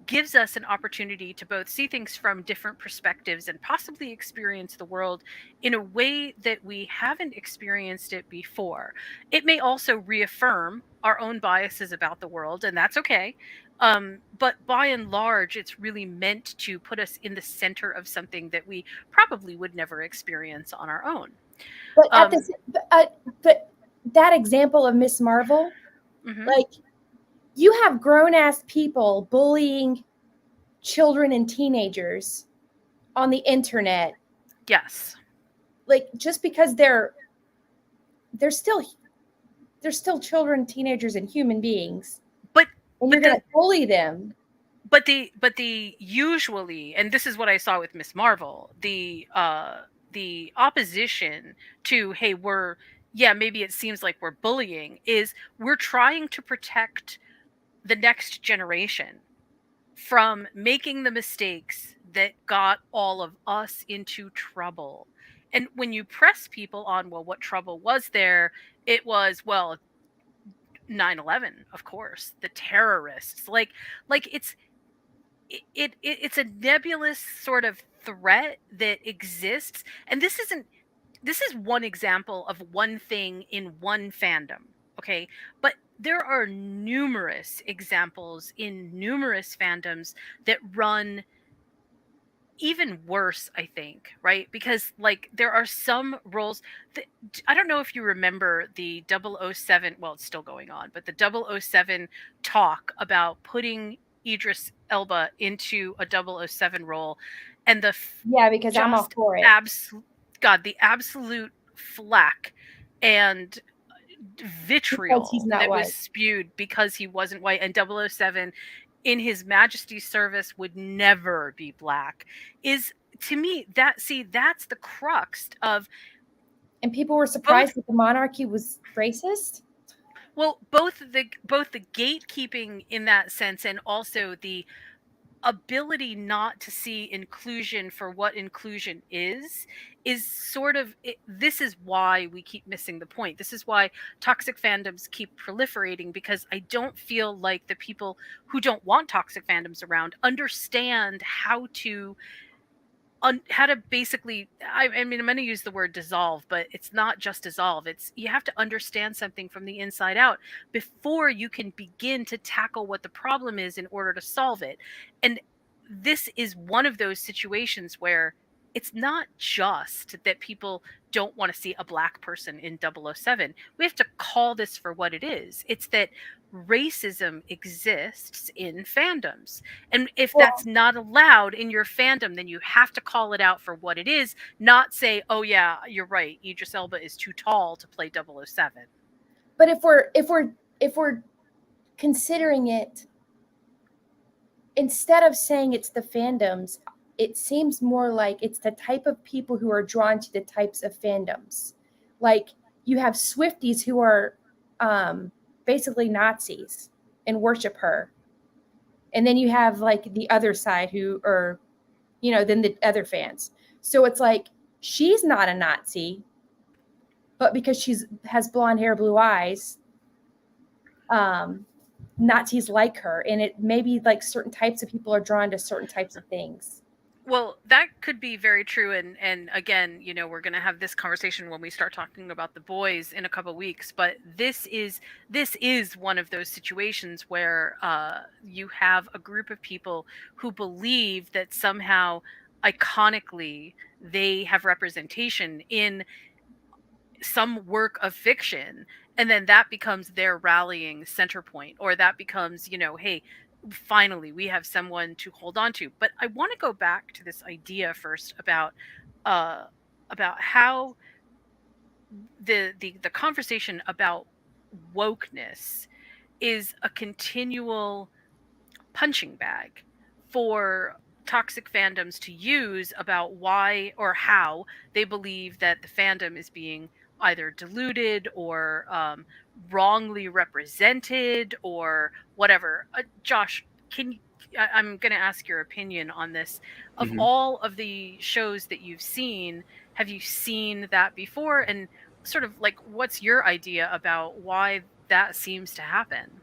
S1: gives us an opportunity to both see things from different perspectives and possibly experience the world in a way that we haven't experienced it before. It may also reaffirm our own biases about the world, and that's okay. But by and large, it's really meant to put us in the center of something that we probably would never experience on our own.
S3: But at
S1: Um,
S3: this, but that example of Miss Marvel,
S1: mhm.
S3: like, you have grown ass people bullying children and teenagers on the internet,
S1: Yes.
S3: like, just because they're still children, teenagers, and human beings,
S1: But
S3: and
S1: but
S3: you're going
S1: the
S3: to bully them.
S1: but the usually, and this is what I saw with Miss Marvel, the opposition to, hey, we're, yeah, maybe it seems like we're bullying, is we're trying to protect the next generation from making the mistakes that got all of us into trouble. And when you press people on, well, what trouble was there? It was, well, 9/11, of course, the terrorists. Like it's a nebulous sort of threat that exists, and this is one example of one thing in one fandom, okay? But there are numerous examples in numerous fandoms that run even worse, I think, right? Because, like, there are some roles that, I don't know if you remember the 007, well, it's still going on, but the 007 talk about putting Idris Elba into a 007 role, and
S3: Yeah, because I'm all
S1: just
S3: for it.
S1: absolute, God, the absolute flack and
S3: Because he's
S1: vitriol
S3: not
S1: that was
S3: white.
S1: spewed because he wasn't white, and 007 in his majesty's service would never be black, is, to me, that's the crux of
S3: And people were
S1: both,
S3: surprised that the monarchy was racist.
S1: well, both the gatekeeping in that sense, and also the ability not to see inclusion for what inclusion is sort of this is why we keep missing the point. This is why toxic fandoms keep proliferating, because I don't feel like the people who don't want toxic fandoms around understand how to how to basically, I mean, I'm going to use the word dissolve, but it's not just dissolve. It's, you have to understand something from the inside out before you can begin to tackle what the problem is in order to solve it. And this is one of those situations where it's not just that people don't want to see a black person in 007. We have to call this for what it is. It's that racism exists in fandoms, and if
S3: Well,
S1: that's not allowed in your fandom, then you have to call it out for what it is, not say, oh yeah, you're right, Idris Elba is too tall to play 007.
S3: but if we're considering it, instead of saying it's the fandoms, it seems more like it's the type of people who are drawn to the types of fandoms. Like, you have Swifties who are basically Nazis and worship her. And then you have, like, the other side who are, then the other fans. So it's like, she's not a Nazi. but because has blonde hair, blue eyes, Nazis like her, and it maybe like certain types of people are drawn to certain types of things.
S1: Well, that could be very true, and again, we're going to have this conversation when we start talking about The Boys in a couple weeks. But this is one of those situations where you have a group of people who believe that somehow iconically they have representation in some work of fiction, and then that becomes their rallying center point, or that becomes, hey, finally we have someone to hold on to. But I want to go back to this idea first uh about how the conversation about wokeness is a continual punching bag for toxic fandoms to use about why or how they believe that the fandom is being either diluted or wrongly represented or whatever. Josh, I'm going to ask your opinion on this. Of
S2: Mhm.
S1: all of the shows that you've seen, have you seen that before? And sort of like, what's your idea about why that seems to happen?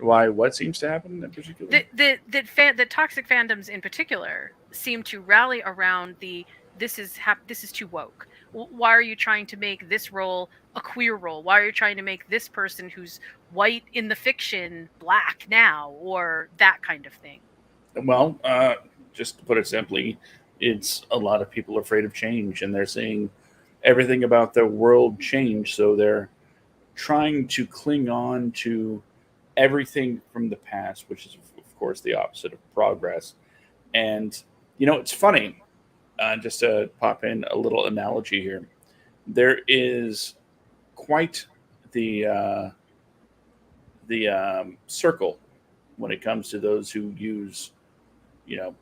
S2: Why? What seems to happen in particular?
S1: That toxic fandoms in particular seem to rally around the this is too woke. Why are you trying to make this role a queer role? Why are you trying to make this person who's white in the fiction black now, or that kind of thing?
S2: Well, just to put it simply, it's a lot of people afraid of change, and they're seeing everything about their world change, so they're trying to cling on to everything from the past, which is, of course, the opposite of progress. And it's funny. Just to pop in a little analogy here, there is quite the circle when it comes to those who use you know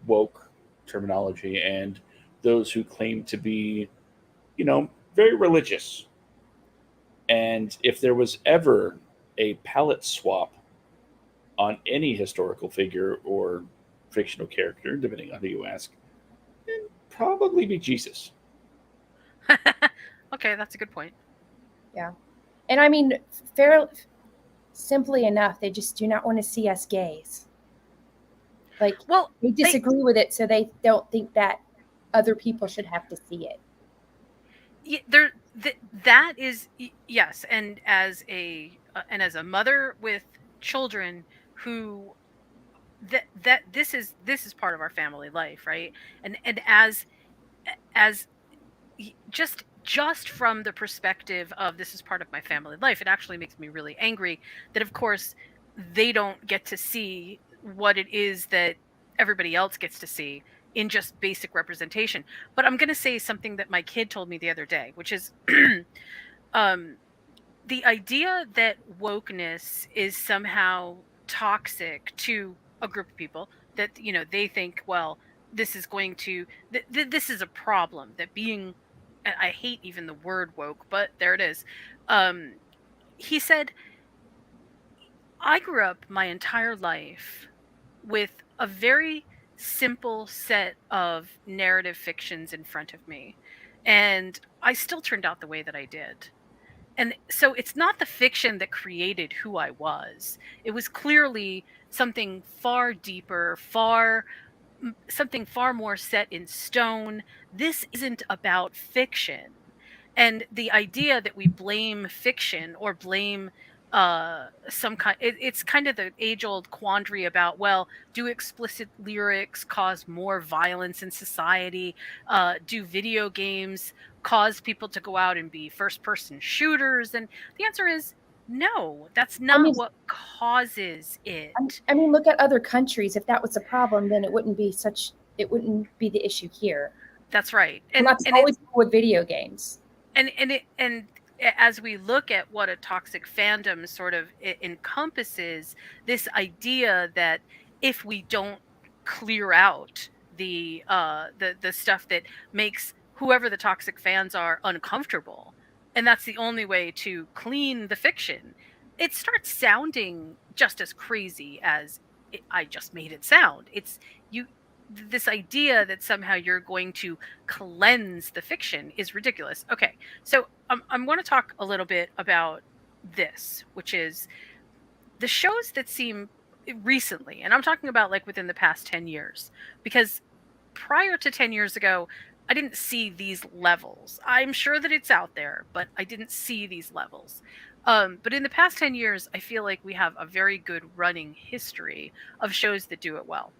S2: woke terminology and those who claim to be very religious. And if there was ever a palette swap on any historical figure or fictional character, depending on who you ask, it'd probably be Jesus.
S1: Okay, that's a good point.
S3: Yeah. And I mean, fair, simply enough, they just do not want to see us gays. Like,
S1: Well,
S3: they disagree with it, so they don't think that other people should have to see it.
S1: that is yes, and as a mother with children who that this is part of our family life, right? And as just from the perspective of this is part of my family life, it actually makes me really angry that, of course, they don't get to see what it is that everybody else gets to see in just basic representation. But I'm going to say something that my kid told me the other day, which is um, the idea that wokeness is somehow toxic to a group of people, that they think, well, this is going to this is a problem, that being, and I hate even the word woke, but there it is. um he said, I grew up my entire life with a very simple set of narrative fictions in front of me, and I still turned out the way that I did. And so it's not the fiction that created who I was. It was clearly something far deeper, something far more set in stone. This isn't about fiction. And the idea that we blame fiction or blame some kind, it's kind of the age old quandary about, well, do explicit lyrics cause more violence in society? Do video games cause people to go out and be first person shooters? And the answer is no, that's
S3: I
S1: not
S3: mean,
S1: what causes it.
S3: I mean, look at other countries. If that was a problem, then it wouldn't be the issue here.
S1: That's right.
S3: Well, that's
S1: And
S3: always with video games.
S1: and as we look at what a toxic fandom sort of encompasses, this idea that if we don't clear out the stuff that makes whoever the toxic fans are uncomfortable, and that's the only way to clean the fiction, it starts sounding just as crazy as I just made it sound. It's you this idea that somehow you're going to cleanse the fiction is ridiculous. Okay, so I'm going to talk a little bit about this, which is the shows that seem recently, and I'm talking about like within the past 10 years, because prior to 10 years ago, I didn't see these levels. I'm sure that it's out there, but I didn't see these levels. But in the past 10 years, I feel like we have a very good running history of shows that do it well.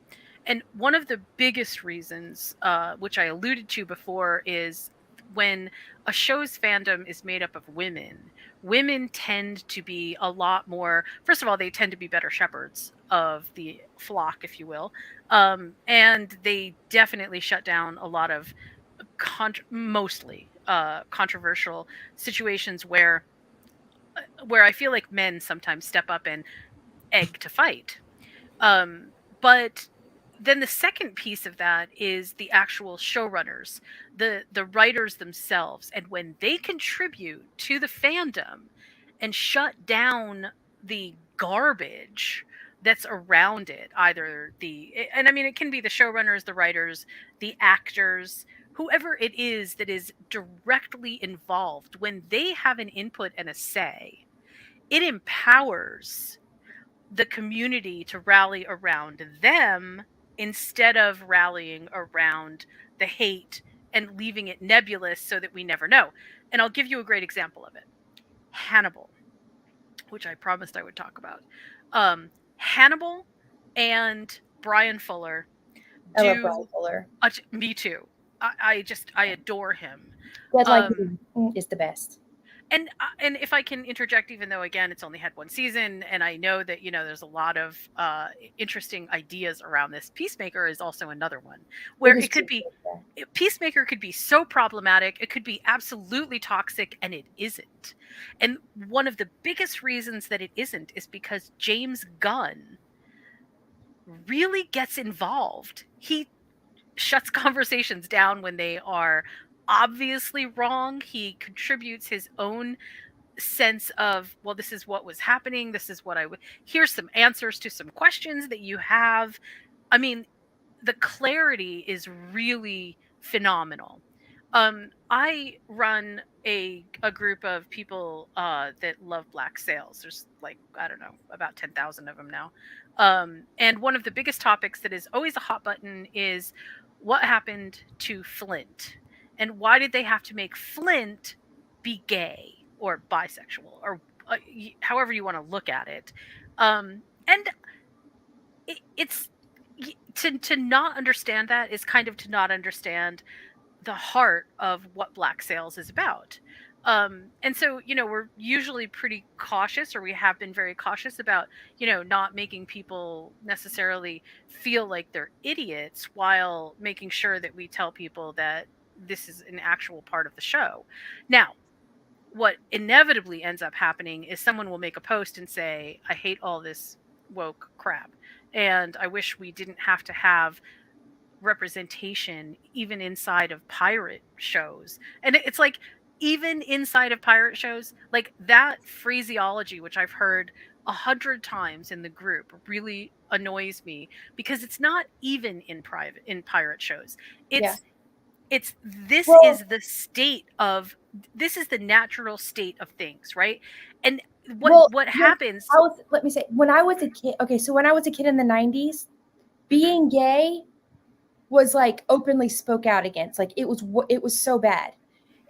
S1: And one of the biggest reasons, which I alluded to before, is when a show's fandom is made up of women tend to be a lot more, first of all, they tend to be better shepherds of the flock, if you will. And they definitely shut down a lot of mostly controversial situations where I feel like men sometimes step up and egg to fight. But then the second piece of that is the actual showrunners, the writers themselves, and when they contribute to the fandom and shut down the garbage that's around it, either and I mean it can be the showrunners, the writers, the actors, whoever it is that is directly involved, when they have an input and a say, it empowers the community to rally around them instead of rallying around the hate and leaving it nebulous so that we never know. And I'll give you a great example of it. Hannibal, which I promised I would talk about. Hannibal and Brian Fuller
S3: I love Brian
S1: do
S3: Fuller.
S1: me too. I adore him.
S3: Deadline is the best.
S1: And if I can interject, even though again it's only had one season, and I know that there's a lot of interesting ideas around this, Peacemaker is also another one where it could be Peacemaker could be so problematic, it could be absolutely toxic, and it isn't. And one of the biggest reasons that it isn't is because James Gunn really gets involved. He shuts conversations down when they are obviously wrong. He contributes his own sense of, well, this is what was happening, this is what here's some answers to some questions that you have. I mean, the clarity is really phenomenal. I run a group of people that love black sails. There's like, I don't know, about 10,000 of them now. And one of the biggest topics that is always a hot button is what happened to Flint, and why did they have to make Flint be gay or bisexual, or however you want to look at it. And it's to not understand that is kind of to not understand the heart of what Black Sails is about. And so, we're usually pretty cautious, or we have been very cautious about, not making people necessarily feel like they're idiots, while making sure that we tell people that this is an actual part of the show. Now, what inevitably ends up happening is someone will make a post and say, I hate all this woke crap, and I wish we didn't have to have representation even inside of pirate shows. And it's like, even inside of pirate shows, like that phraseology, which I've heard 100 times in the group, really annoys me, because it's not even in pirate shows. It's this is the state of, this is the natural state of things, right? And what happens,
S3: let me say, when I was a kid, okay, so when I was a kid in the 90s, being gay was like openly spoke out against. Like it was so bad.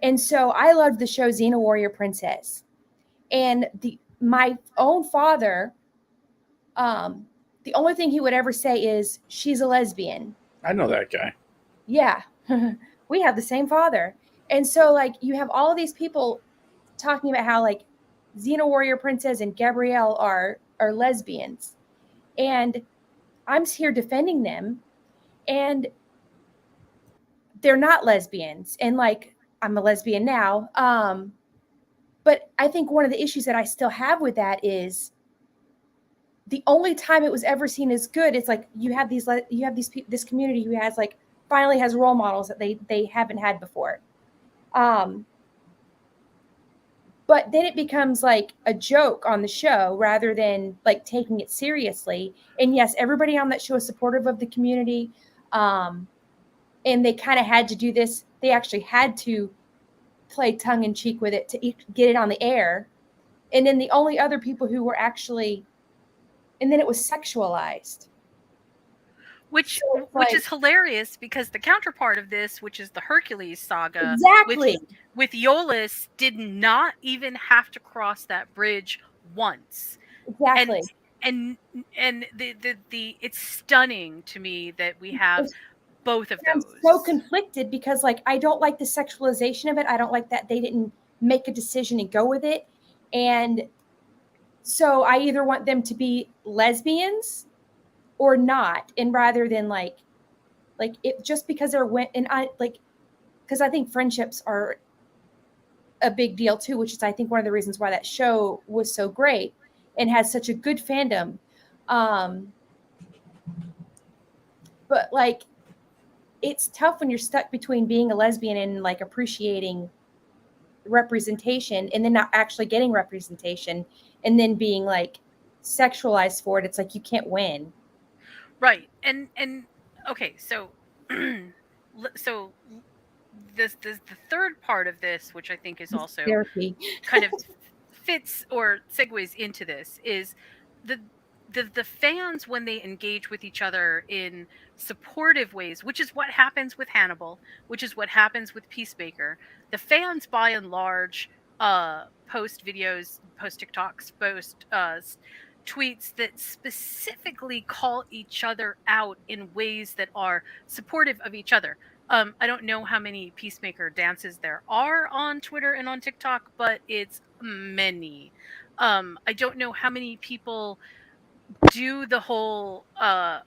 S3: And so I loved the show Xena Warrior Princess. And my own father, the only thing he would ever say is, she's a lesbian.
S2: I know that guy.
S3: Yeah. We have the same father. And so like you have all of these people talking about how like Xena Warrior Princess and Gabrielle are lesbians. And I'm here defending them. And they're not lesbians. And like, I'm a lesbian now. But I think one of the issues that I still have with that is the only time it was ever seen as good, it's like you have this community who has like finally has role models that they haven't had before. But then it becomes like a joke on the show rather than like taking it seriously. And yes, everybody on that show is supportive of the community. And they kind of had to do this. They actually had to play tongue in cheek with it to get it on the air. And then the only other people who were actually, and then it was sexualized.
S1: Which
S3: So it's
S1: which
S3: like,
S1: is hilarious because the counterpart of this, which is the Hercules saga,
S3: exactly.
S1: with Iolaus, did not even have to cross that bridge once. And
S3: Exactly.
S1: and the it's stunning to me that we have both of
S3: I'm
S1: those.
S3: so conflicted because, like, I don't like the sexualization of it. I don't like that they didn't make a decision and go with it. And so I either want them to be lesbians or not. And rather than like it just because they're went and I like, because I think friendships are a big deal too, which is I think one of the reasons why that show was so great and has such a good fandom. But like, it's tough when you're stuck between being a lesbian and like appreciating representation and then not actually getting representation and then being like sexualized for it. It's like you can't win.
S1: Right. And okay, so so the third part of this, which I think is also
S3: Therapy.
S1: kind of fits or segues into this, is the the fans, when they engage with each other in supportive ways, which is what happens with Hannibal, which is what happens with Peacemaker. The fans, by and large, post videos, post TikToks, post tweets that specifically call each other out in ways that are supportive of each other. I don't know how many Peacemaker dances there are on Twitter and on TikTok, but it's many. I don't know how many people do the whole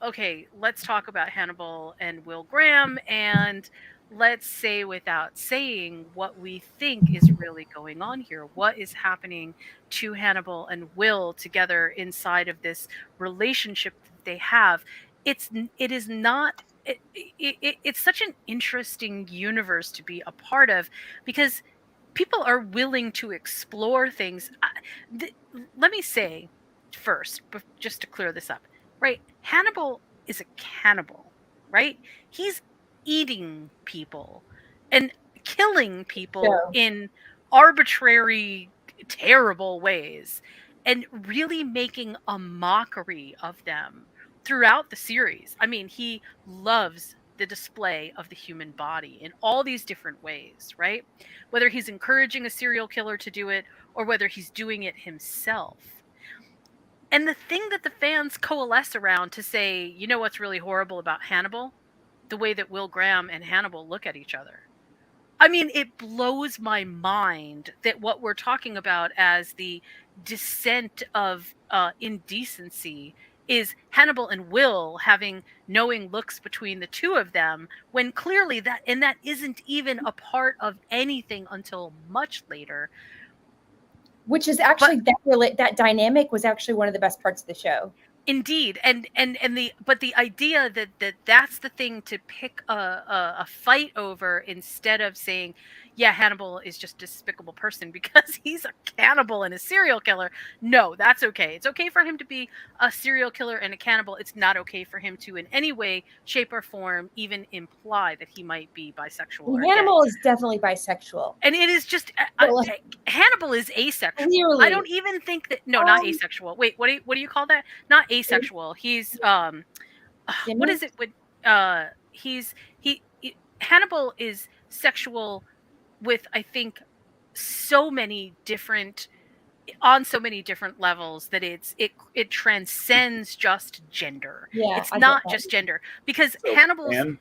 S1: okay, let's talk about Hannibal and Will Graham, and let's say without saying what we think is really going on here. What is happening to Hannibal and Will together inside of this relationship that they have? It is not it's such an interesting universe to be a part of because people are willing to explore things. Let me say first, just to clear this up, right? Hannibal is a cannibal, right? He's eating people and killing people
S3: So
S1: in arbitrary, terrible ways and really making a mockery of them throughout the series. I mean, he loves the display of the human body in all these different ways, right? Whether he's encouraging a serial killer to do it or whether he's doing it himself. And the thing that the fans coalesce around to say, you know what's really horrible about Hannibal? The way that Will Graham and Hannibal look at each other. I mean, it blows my mind that what we're talking about as the descent of indecency is Hannibal and Will having knowing looks between the two of them, when clearly that isn't even a part of anything until much later.
S3: which is
S1: But
S3: actually that dynamic was actually one of the best parts of the show.
S1: indeed, and the idea that that's the thing to pick a fight over instead of saying, yeah, Hannibal is just a despicable person because he's a cannibal and a serial killer. No, that's okay. It's okay for him to be a serial killer and a cannibal. It's not okay for him to in any way, shape, or form even imply that he might be bisexual or gay.
S3: Hannibal is definitely bisexual.
S1: And it is just
S3: But, like,
S1: Hannibal is asexual.
S3: clearly.
S1: I don't even think that. No, not asexual. Wait, what do you call that? Not asexual. He's what is it with he Hannibal is sexual with, I think, so many different on so many different levels that it transcends just gender.
S3: Yeah,
S1: It's
S3: I get
S1: not
S3: that.
S1: just gender because
S2: So,
S1: Hannibal's
S2: and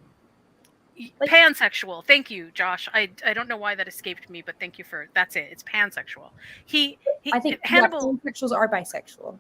S3: Like-
S1: pansexual. Thank you, Josh. I don't know why that escaped me, but thank you for that's it. It's pansexual. He
S3: I think
S1: Hannibal
S3: homosexuals are bisexual.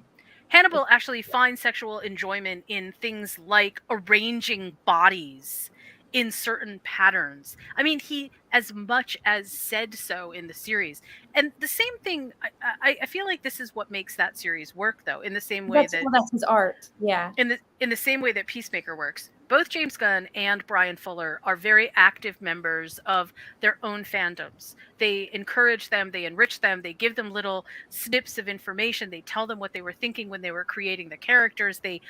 S1: Hannibal actually finds sexual enjoyment in things like arranging bodies in certain patterns. I mean, he as much as said so in the series. And the same thing, I feel like this is what makes that series work, though, in the same way
S3: That's his art. Yeah.
S1: in the same way that Peacemaker works. both James Gunn and Brian Fuller are very active members of their own fandoms. They encourage them, they enrich them, they give them little snips of information, they tell them what they were thinking when they were creating the characters, they,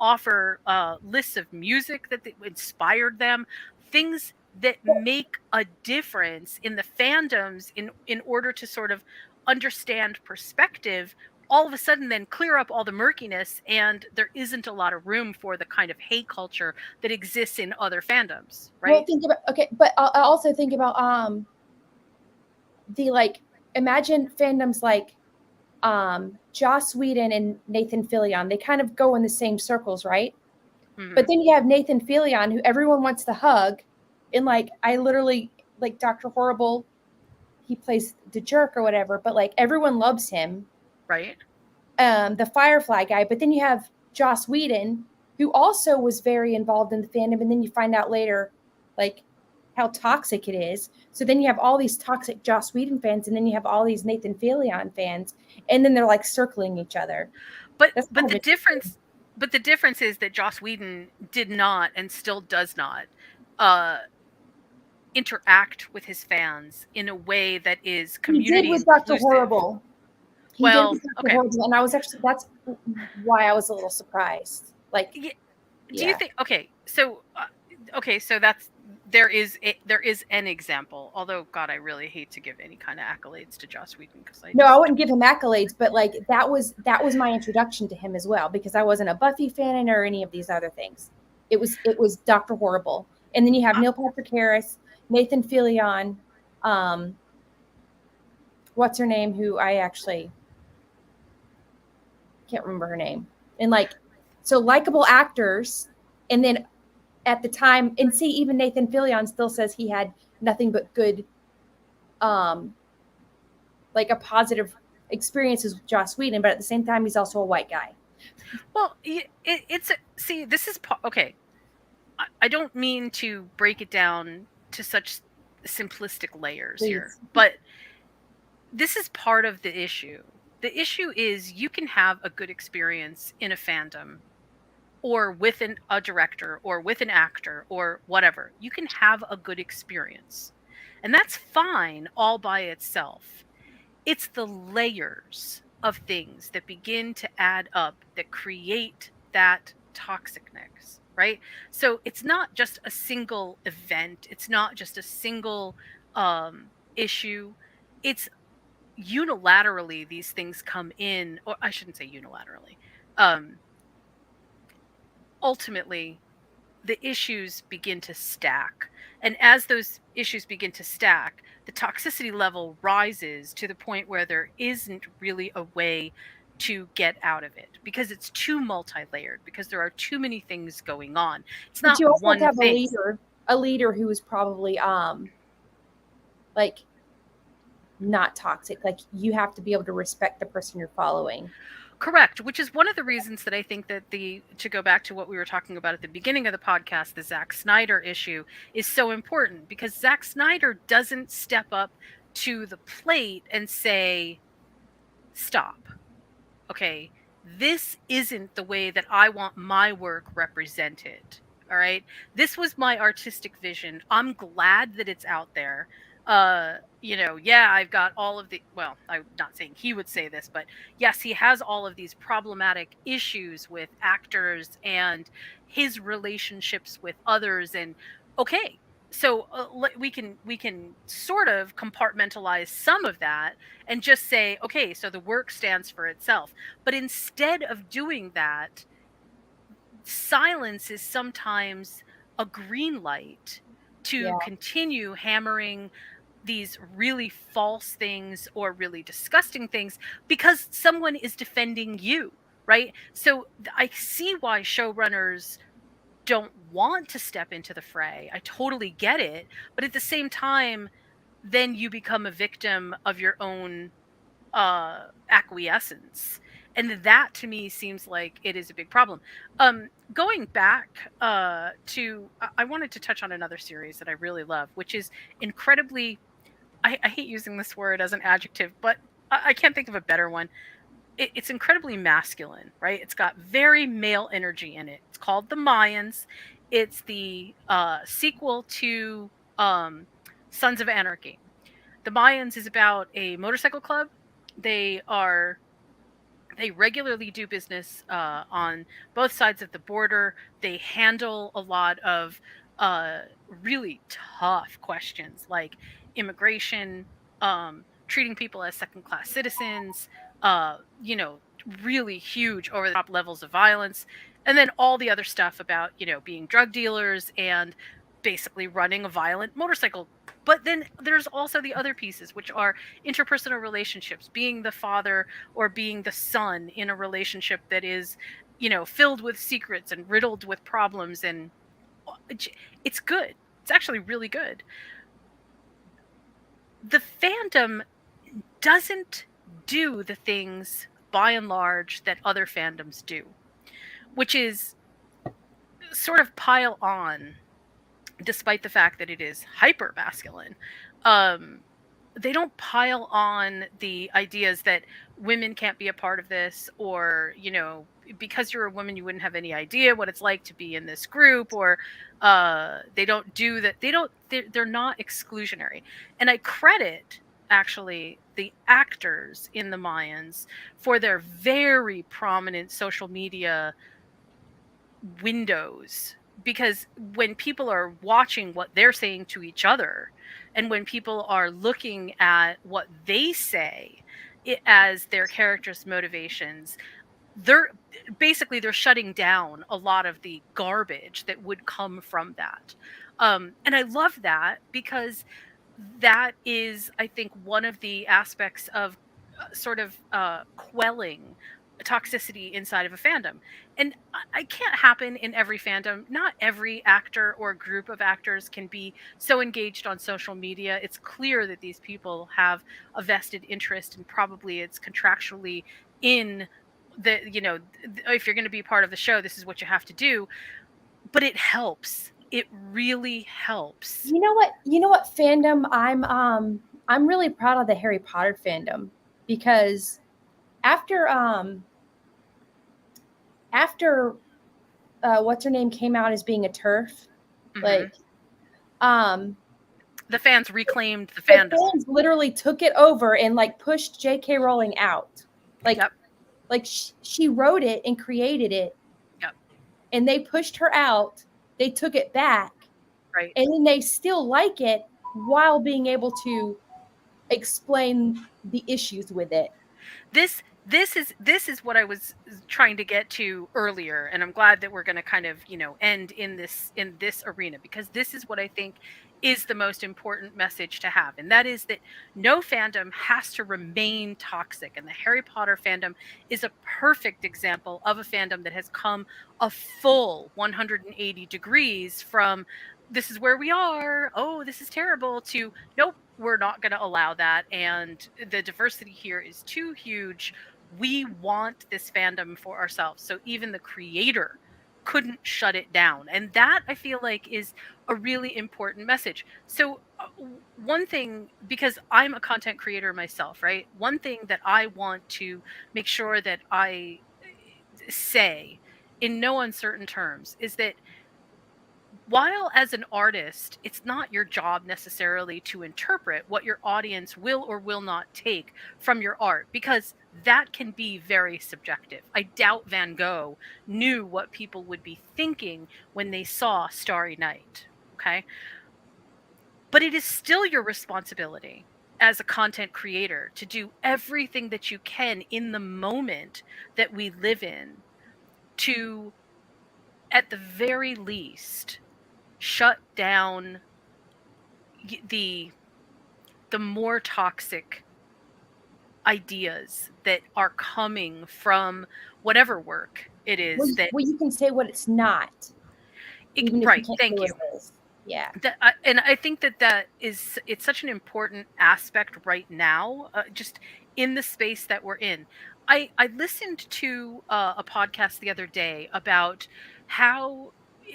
S1: offer lists of music that inspired them, things that make a difference in the fandoms in order to sort of understand perspective, all of a sudden then clear up all the murkiness, and there isn't a lot of room for the kind of hate culture that exists in other fandoms, right?
S3: Well, think about, okay, but I also think about the, like, imagine fandoms like Joss Whedon and Nathan Fillion. They kind of go in the same circles, right?
S1: Mhm.
S3: But then you have Nathan Fillion, who everyone wants to hug, and like I literally, like, Dr. Horrible, he plays the jerk or whatever, but like everyone loves him.
S1: Right.
S3: The Firefly guy. But then you have Joss Whedon, who also was very involved in the fandom, and then you find out later, like, how toxic it is. So then you have all these toxic Joss Whedon fans, and then you have all these Nathan Fillion fans, and then they're like circling each other.
S1: But
S3: That's
S1: but
S3: kind
S1: the
S3: of
S1: difference but the difference is that Joss Whedon did not and still does not uh interact with his fans in a way that is
S3: he
S1: community
S3: did with Dr.
S1: inclusive.
S3: Horrible. He did
S1: Well,
S3: with Dr.
S1: okay.
S3: Horrible, and I was actually, that's why I was a little surprised. Like,
S1: Yeah, do
S3: yeah.
S1: you think so that's there is an example, although God, I really hate to give any kind of accolades to Joss Whedon because
S3: No, I wouldn't give him accolades, but like that was my introduction to him as well, because I wasn't a Buffy fan or any of these other things. It was Dr. Horrible, and then you have Neil Patrick Harris, Nathan Fillion, what's her name? Who I actually can't remember her name, and like, so likable actors, and then at the time, and see, even Nathan Fillion still says he had nothing but good, like a positive experiences with Joss Whedon, but at the same time, he's also a white guy.
S1: Well, see, this is okay. I don't mean to break it down to such simplistic layers here, but this is part of the issue. The issue is you can have a good experience in a fandom or with a director or with an actor or whatever. You can have a good experience. And that's fine all by itself. It's the layers of things that begin to add up that create that toxicness, right? So it's not just a single event, it's not just a single issue. It's unilaterally these things come in, or I shouldn't say unilaterally. Ultimately, the issues begin to stack. And as those issues begin to stack, the toxicity level rises to the point where there isn't really a way to get out of it because it's too multi-layered, because there are too many things going on. It's
S3: But
S1: not
S3: you also
S1: one
S3: have
S1: thing.
S3: a leader who is probably like not toxic. Like, you have to be able to respect the person you're following.
S1: Correct, which is one of the reasons that I think that to go back to what we were talking about at the beginning of the podcast, the Zack Snyder issue is so important, because Zack Snyder doesn't step up to the plate and say, stop. Okay, this isn't the way that I want my work represented. All right, this was my artistic vision. I'm glad that it's out there. Yeah, I've got all of the, well, I'm not saying he would say this, but yes, he has all of these problematic issues with actors and his relationships with others. And okay, so we can sort of compartmentalize some of that and just say, okay, so the work stands for itself. But instead of doing that, silence is sometimes a green light to
S3: Yeah.
S1: continue hammering these really false things or really disgusting things because someone is defending you, right? So I see why showrunners don't want to step into the fray. I totally get it. But at the same time, then you become a victim of your own acquiescence, and that to me seems like it is a big problem. Going back to I wanted to touch on another series that I really love, which is incredibly, I hate using this word as an adjective, but I can't think of a better one. It's incredibly masculine, right? It's got very male energy in it. It's called The Mayans. It's the sequel to Sons of Anarchy. The Mayans is about a motorcycle club. They are they regularly do business on both sides of the border. They handle a lot of uh, really tough questions like immigration, treating people as second class citizens, you know, really huge over the top levels of violence. And then all the other stuff about, you know, being drug dealers and basically running a violent motorcycle. But then there's also the other pieces, which are interpersonal relationships, being the father or being the son in a relationship that is, you know, filled with secrets and riddled with problems. And it's good. It's actually really good. The fandom doesn't do the things by and large that other fandoms do, which is sort of pile on despite the fact that it is hyper masculine. Um, they don't pile on the ideas that women can't be a part of this, or, you know, because you're a woman you wouldn't have any idea what it's like to be in this group, or they don't do that. They're not exclusionary. And I credit actually the actors in the Mayans for their very prominent social media windows, because when people are watching what they're saying to each other, and when people are looking at what they say as their characters' motivations, they're they're shutting down a lot of the garbage that would come from that. And I love that, because that is, I think, one of the aspects of sort of quelling toxicity inside of a fandom. And I can't happen in every fandom. Not every actor or group of actors can be so engaged on social media. It's clear that these people have a vested interest, and probably it's contractually in the, you know, if you're going to be part of the show, this is what you have to do. But it helps. It really helps.
S3: You know what? You know what fandom I'm really proud of the Harry Potter fandom, because after after what's her name came out as being a turf, like um
S1: The fans reclaimed the
S3: the
S1: fandom.
S3: fans literally took it over and like pushed J.K. Rowling out. Like
S1: Yep.
S3: like she wrote it and created it,
S1: Yep.
S3: and they pushed her out. They took it back,
S1: Right.
S3: and then they still like it while being able to explain the issues with it.
S1: This is what I was trying to get to earlier, and I'm glad that we're going to kind of, you know, end in this arena, because this is what I think is the most important message to have, and that is that no fandom has to remain toxic. And the Harry Potter fandom is a perfect example of a fandom that has come a full 180 degrees from this is where we are, oh, this is terrible, to nope, we're not going to allow that, and the diversity here is too huge. We want this fandom for ourselves. So even the creator couldn't shut it down. And that, I feel like, is a really important message. So one thing, because I'm a content creator myself, right? One thing that I want to make sure that I say in no uncertain terms is that while as an artist, it's not your job necessarily to interpret what your audience will or will not take from your art, because that can be very subjective. I doubt Van Gogh knew what people would be thinking when they saw Starry Night. Okay. But it is still your responsibility as a content creator to do everything that you can in the moment that we live in to, at the very least, shut down the more toxic ideas that are coming from whatever work it is that
S3: Well, you can say what it's not, even if you
S1: right,
S3: can't say
S1: thank
S3: what
S1: you.
S3: it is. Yeah.
S1: And I think that is, it's such an important aspect right now, just in the space that we're in. I listened to a podcast the other day about how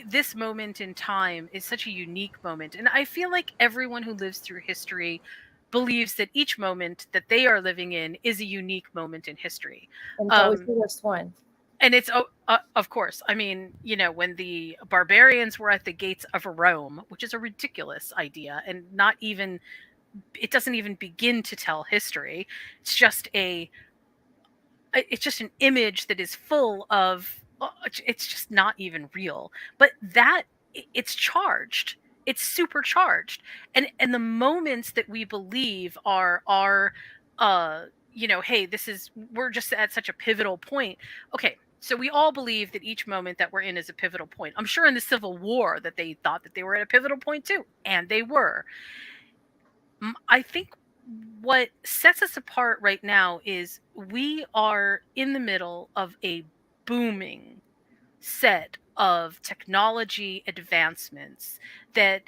S1: this moment in time is such a unique moment, and I feel like everyone who lives through history believes that each moment that they are living in is a unique moment in history.
S3: And it's always
S1: Um,
S3: the worst one.
S1: And it's of course, I mean, when the barbarians were at the gates of Rome, which is a ridiculous idea, and not even, it doesn't even begin to tell history. It's just an image that is full of, it's just not even real. But that, it's charged, it's supercharged. And the moments that we believe are hey, this is, we're just at such a pivotal point. Okay, so we all believe that each moment that we're in is a pivotal point. I'm sure in the Civil War that they thought that they were at a pivotal point too, and they were. I think what sets us apart right now is we are in the middle of a booming set of technology advancements that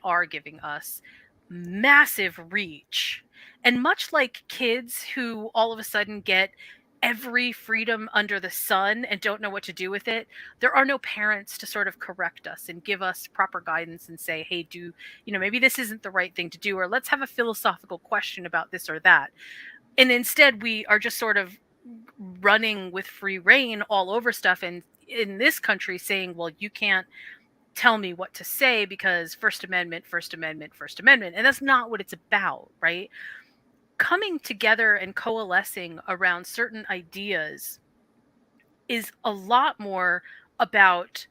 S1: are giving us massive reach. And much like kids who all of a sudden get every freedom under the sun and don't know what to do with it, there are no parents to sort of correct us and give us proper guidance and say, hey, maybe this isn't the right thing to do, or let's have a philosophical question about this or that. And instead we are just sort of running with free reign all over stuff, and in this country saying, well, you can't tell me what to say because First Amendment, First Amendment, First Amendment. And that's not what it's about, right? Coming together and coalescing around certain ideas is a lot more about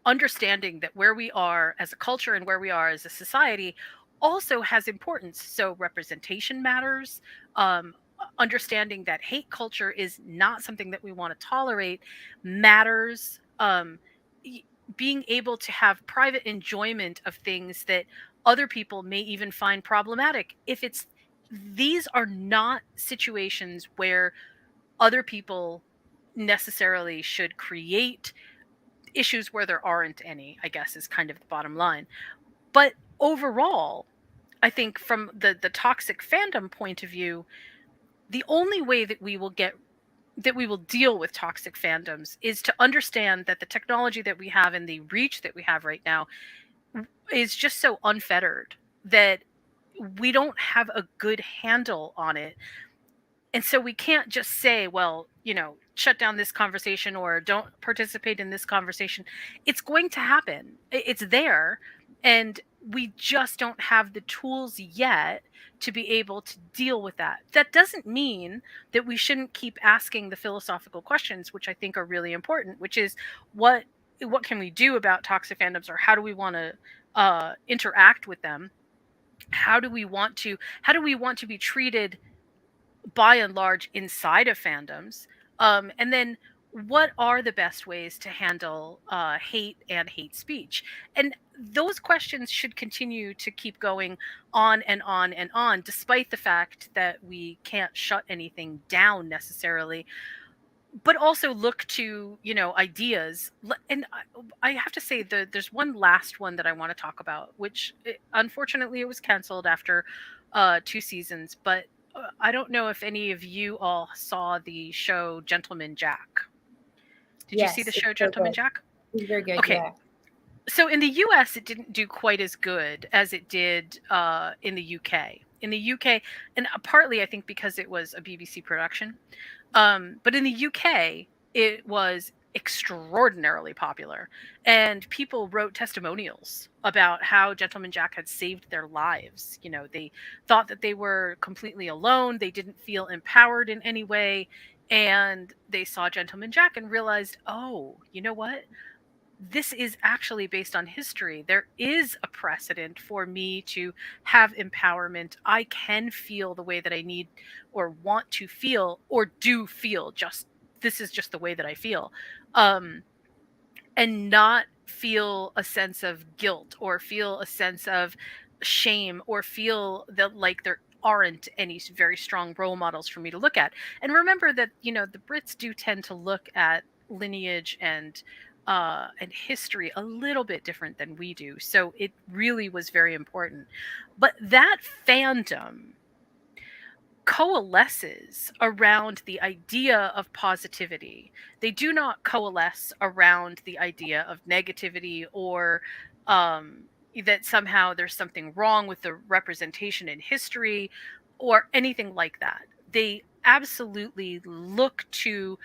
S1: understanding that where we are as a culture and where we are as a society also has importance. So representation matters. Understanding that hate culture is not something that we want to tolerate matters. Y- Being able to have private enjoyment of things that other people may even find problematic. If it's These are not situations where other people necessarily should create issues where there aren't any, I guess, is kind of the bottom line. But overall, I think from the toxic fandom point of view, the only way that we will deal with toxic fandoms is to understand that the technology that we have and the reach that we have right now is just so unfettered that we don't have a good handle on it. And so we can't just say, well, shut down this conversation or don't participate in this conversation. It's going to happen. It's there. And we just don't have the tools yet to be able to deal with that. That doesn't mean that we shouldn't keep asking the philosophical questions, which I think are really important, which is what can we do about toxic fandoms, or how do we want to interact with them? How do we want to be treated by and large inside of fandoms, and then what are the best ways to handle hate and hate speech? And those questions should continue to keep going on and on and on, despite the fact that we can't shut anything down necessarily, but also look to ideas. And I have to say, there's one last one that I want to talk about, which unfortunately it was canceled after 2 seasons. But I don't know if any of you all saw the show Gentleman Jack. Did you see
S3: Yes,
S1: the
S3: it's
S1: show
S3: so
S1: Gentleman
S3: good.
S1: Jack?
S3: It's very good.
S1: Okay,
S3: Yeah.
S1: so in the US it didn't do quite as good as it did in the UK. In the UK, and partly I think because it was a BBC production. But in the UK, it was extraordinarily popular, and people wrote testimonials about how Gentleman Jack had saved their lives. They thought that they were completely alone, they didn't feel empowered in any way, and they saw Gentleman Jack and realized, oh, you know what? This is actually based on history. There is a precedent for me to have empowerment. I can feel the way that I need or want to feel, or do feel. Just this is just the way that I feel. Um, and not feel a sense of guilt or feel a sense of shame or feel that like there aren't any very strong role models for me to look at. And remember that the Brits do tend to look at lineage and history a little bit different than we do, so it really was very important. But that fandom coalesces around the idea of positivity. They do not coalesce around the idea of negativity, or um, that somehow there's something wrong with the representation in history or anything like that. They absolutely look to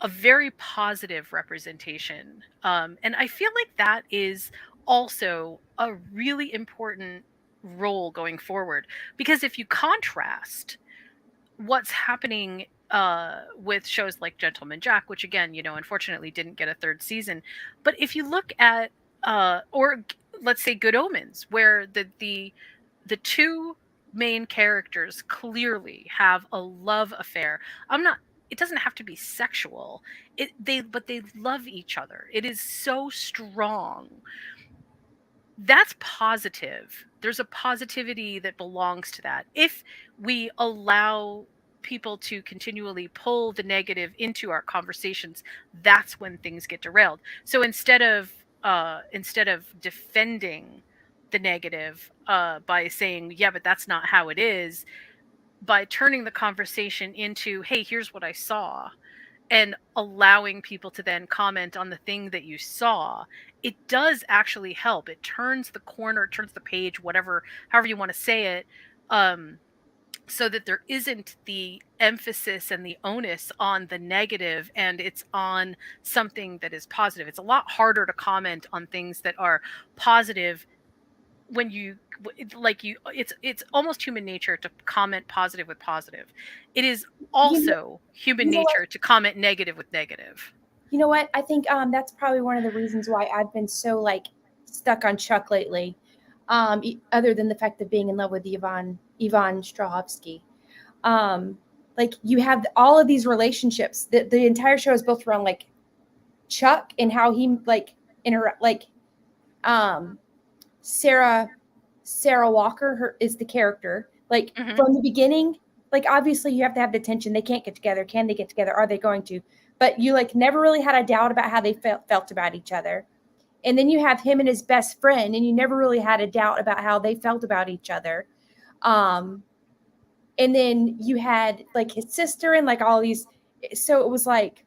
S1: a very positive representation. And I feel like that is also a really important role going forward, because if you contrast what's happening with shows like Gentleman Jack, which again, unfortunately didn't get a third season, but if you look at let's say Good Omens, where the two main characters clearly have a love affair. I'm not It doesn't have to be sexual. But they love each other. It is so strong. That's positive. There's a positivity that belongs to that. If we allow people to continually pull the negative into our conversations, that's when things get derailed. So instead of defending the negative by saying, yeah, but that's not how it is, by turning the conversation into, hey, here's what I saw, and allowing people to then comment on the thing that you saw, it does actually help. It turns the corner, turns the page, whatever, however you want to say it, um, so that there isn't the emphasis and the onus on the negative, and it's on something that is positive. It's a lot harder to comment on things that are positive when it's almost human nature to comment positive with positive. It is
S3: You know,
S1: also human
S3: you know what?
S1: nature to comment negative with negative.
S3: You know what? I think that's probably one of the reasons why I've been so like stuck on Chuck lately. Other than the fact of being in love with Ivan Strahovski. Like you have all of these relationships. The entire show is built around like Chuck and how he like interact like um Sarah Walker is the character. Like
S1: Hmm.
S3: from the beginning, like obviously you have to have the tension. They can't get together. Can they get together? Are they going to? But you like never really had a doubt about how they felt about each other. And then you have him and his best friend, and you never really had a doubt about how they felt about each other. Um, and then you had like his sister and like all these. So it was like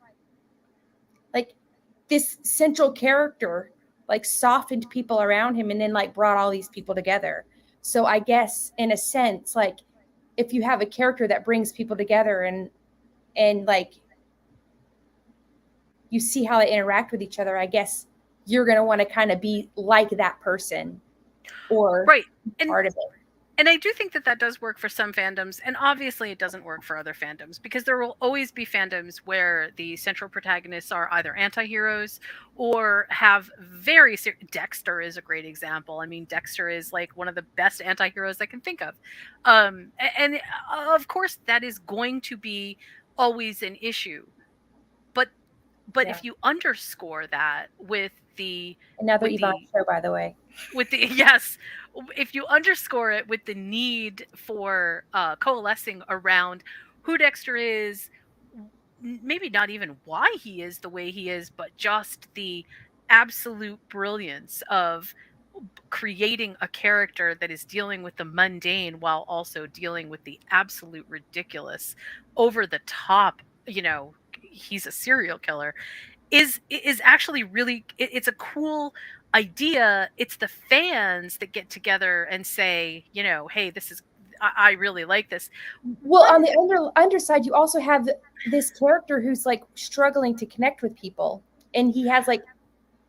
S3: this central character like softened people around him and then like brought all these people together. So I guess in a sense, like if you have a character that brings people together and like you see how they interact with each other, I guess you're going to want to kind of be like that person or
S1: Right. and
S3: part of it.
S1: and I do think that that does work for some fandoms, and obviously it doesn't work for other fandoms, because there will always be fandoms where the central protagonists are either anti-heroes or have Dexter is a great example. I mean, Dexter is like one of the best anti-heroes I can think of. And of course that is going to be always an issue. But
S3: Yeah.
S1: if you underscore that
S3: Another
S1: with
S3: Yvonne
S1: the
S3: show, by the way.
S1: yes, if you underscore it with the need for coalescing around who Dexter is, maybe not even why he is the way he is, but just the absolute brilliance of creating a character that is dealing with the mundane while also dealing with the absolute ridiculous, over the top, he's a serial killer, is actually really, it's a cool idea. It's the fans that get together and say, hey, I really like this.
S3: Well,
S1: One
S3: on the underside, you also have this character who's like struggling to connect with people, and he has like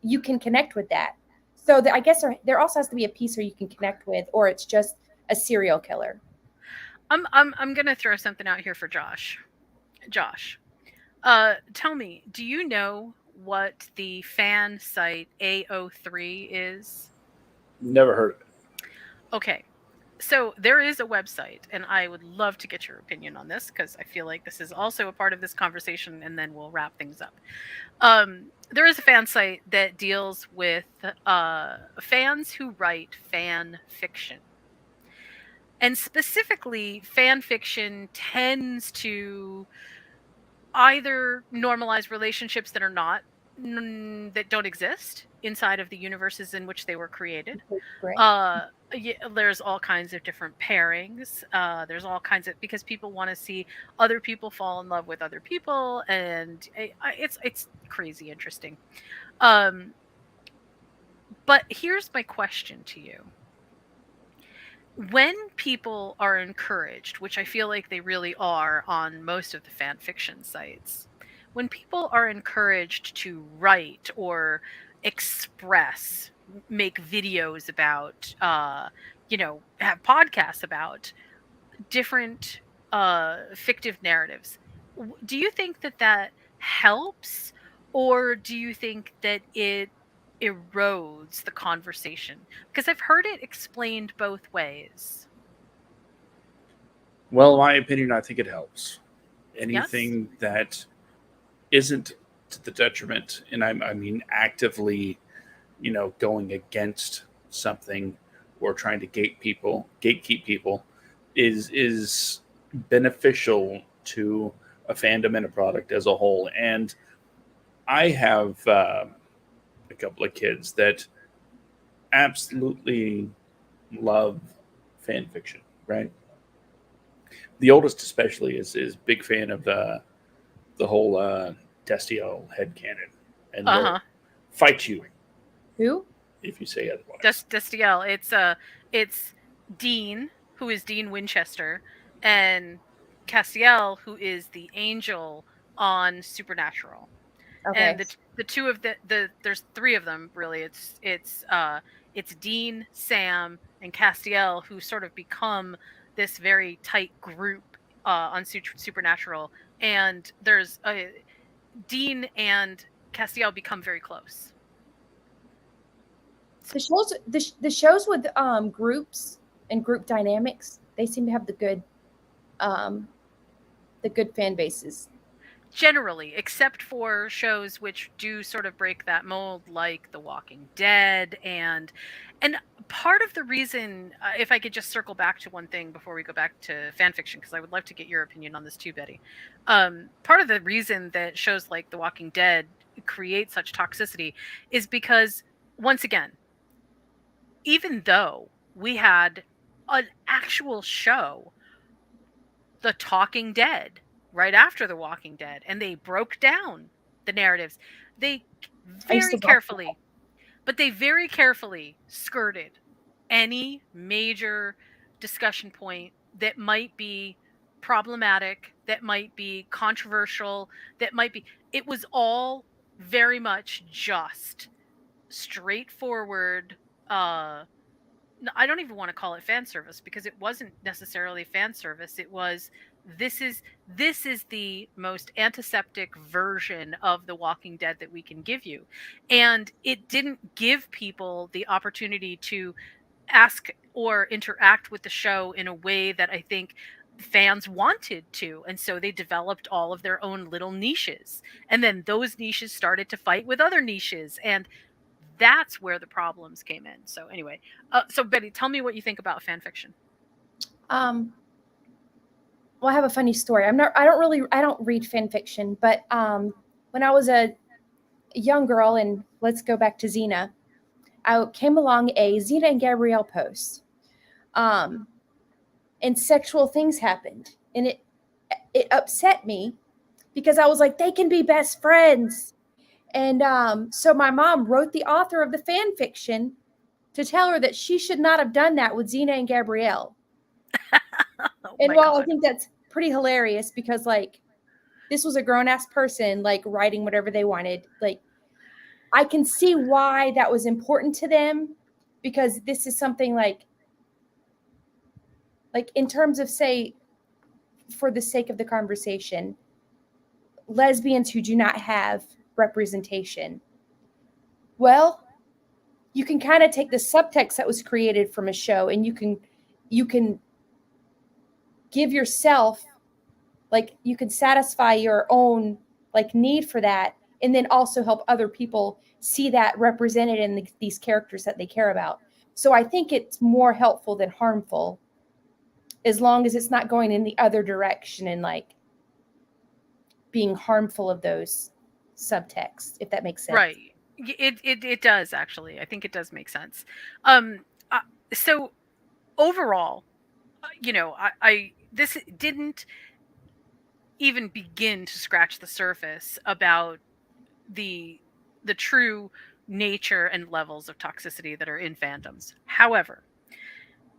S3: you can connect with that. So I guess there also has to be a piece where you can connect with, or it's just a serial killer.
S1: I'm gonna throw something out here for Josh. Tell me, do you know what the fan site AO3 is?
S2: Never heard of it.
S1: Okay. So there is a website, and I would love to get your opinion on this, because I feel like this is also a part of this conversation, and then we'll wrap things up. There is a fan site that deals with fans who write fan fiction. And specifically, fan fiction tends to either normalize relationships that are not that don't exist inside of the universes in which they were created.
S3: Great.
S1: Yeah, there's all kinds of different pairings. There's all kinds of, because people want to see other people fall in love with other people, and it's crazy interesting. Um, but here's my question to you: when people are encouraged, which I feel like they really are on most of the fan fiction sites, when people are encouraged to write or express, make videos about, have podcasts about different fictive narratives, do you think that that helps, or do you think that it erodes the conversation? Because I've heard it explained both ways.
S2: Well, in my opinion, I think it helps.
S1: Yes.
S2: Anything that isn't to the detriment, and I mean actively, going against something or trying to gatekeep people, is beneficial to a fandom and a product as a whole. And I have a couple of kids that absolutely love fan fiction, right? The oldest especially is big fan of the whole Destiel headcanon and will
S1: Uh-huh.
S2: fight you
S3: Who?
S2: if you say otherwise.
S1: Destiel. It's Dean, who is Dean Winchester, and Castiel, who is the angel on Supernatural. And
S3: Okay.
S1: the two of the there's three of them really. It's Dean, Sam, and Castiel, who sort of become this very tight group on Supernatural. And there's Dean and Castiel become very close.
S3: The shows with groups and group dynamics, they seem to have um the good fan bases.
S1: Generally, except for shows which do sort of break that mold, like The Walking Dead. And part of the reason, if I could just circle back to one thing before we go back to fan fiction, because I would love to get your opinion on this too, Betty. Part of the reason that shows like The Walking Dead create such toxicity is because, once again, even though we had an actual show, The Talking Dead, right after The Walking Dead, and they broke down the narratives. They
S3: I used to
S1: very
S3: watch that.
S1: carefully, but they very carefully skirted any major discussion point that might be problematic, that might be controversial, that might be. It was all very much just straightforward. I don't even want to call it fan service, because it wasn't necessarily fan service. It was, this is the most antiseptic version of The Walking Dead that we can give you. And it didn't give people the opportunity to ask or interact with the show in a way that I think fans wanted to. And so they developed all of their own little niches. And then those niches started to fight with other niches. And that's where the problems came in. So anyway, so Betty, tell me what you think about fan fiction.
S3: Um, well, I have a funny story. I don't read fan fiction, but when I was a young girl, and let's go back to Xena, I came along a Xena and Gabrielle post, um, and sexual things happened, and it upset me because I was like, they can be best friends, and so my mom wrote the author of the fan fiction to tell her that she should not have done that with Xena and Gabrielle.
S1: Oh
S3: And
S1: my
S3: while I
S1: god.
S3: think that's pretty hilarious because like this was a grown ass person like writing whatever they wanted, like I can see why that was important to them, because this is something like in terms of, say, for the sake of the conversation, lesbians who do not have representation. Well, you can kind of take the subtext that was created from a show and you can give yourself, like you can satisfy your own like need for that, and then also help other people see that represented in these characters that they care about. So I think it's more helpful than harmful, as long as it's not going in the other direction and like being harmful of those subtexts, if that makes sense.
S1: Right. It does actually. I think it does make sense. Um. So overall, I this didn't even begin to scratch the surface about the the true nature and levels of toxicity that are in fandoms. However,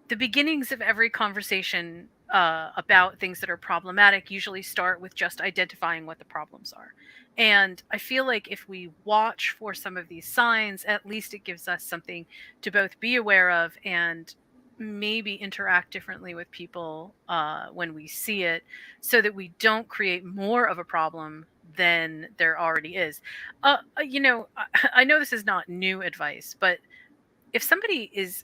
S1: the beginnings of every conversation about things that are problematic usually start with just identifying what the problems are. And I feel like if we watch for some of these signs, at least it gives us something to both be aware of and maybe interact differently with people when we see it, so that we don't create more of a problem than there already is. I know this is not new advice, but if somebody is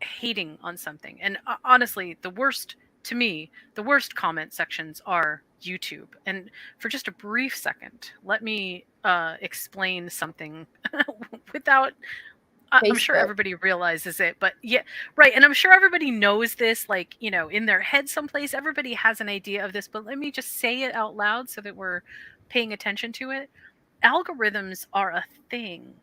S1: hating on something, and honestly, to me, the worst comment sections are YouTube. And for just a brief second, let me explain something without. I'm sure
S3: Facebook.
S1: everybody realizes it, but yeah, right. And I'm sure everybody knows this, like, in their head someplace. Everybody has an idea of this, but let me just say it out loud so that we're paying attention to it. Algorithms are a thing.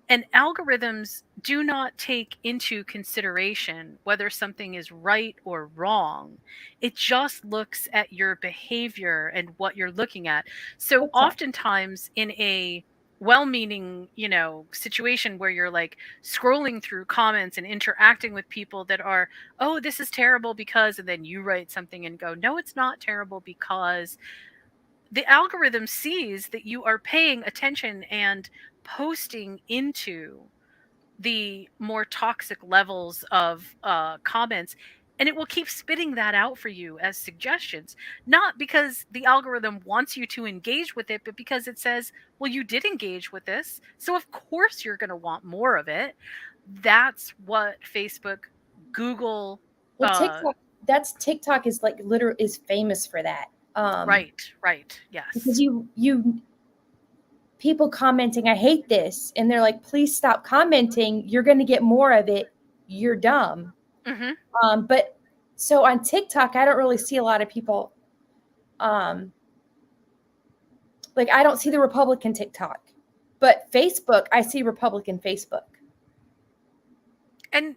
S1: And algorithms do not take into consideration whether something is right or wrong. It just looks at your behavior and what you're looking at. So
S3: TikTok.
S1: oftentimes in a well-meaning, situation where you're like scrolling through comments and interacting with people that are, oh, this is terrible because, and then you write something and go, no, it's not terrible because, the algorithm sees that you are paying attention and posting into the more toxic levels of comments, and it will keep spitting that out for you as suggestions, not because the algorithm wants you to engage with it, but because it says, well, you did engage with this, so of course you're going to want more of it. That's what Facebook, Google,
S3: Well, TikTok, that's TikTok is like literally is famous for that.
S1: right,
S3: Because
S1: yes.
S3: you people commenting, I hate this, and they're like, please stop commenting. You're going to get more of it. You're dumb.
S1: Hmm.
S3: But so on TikTok, I don't really see a lot of people. Like I don't see the Republican TikTok, but Facebook, I see Republican Facebook.
S1: And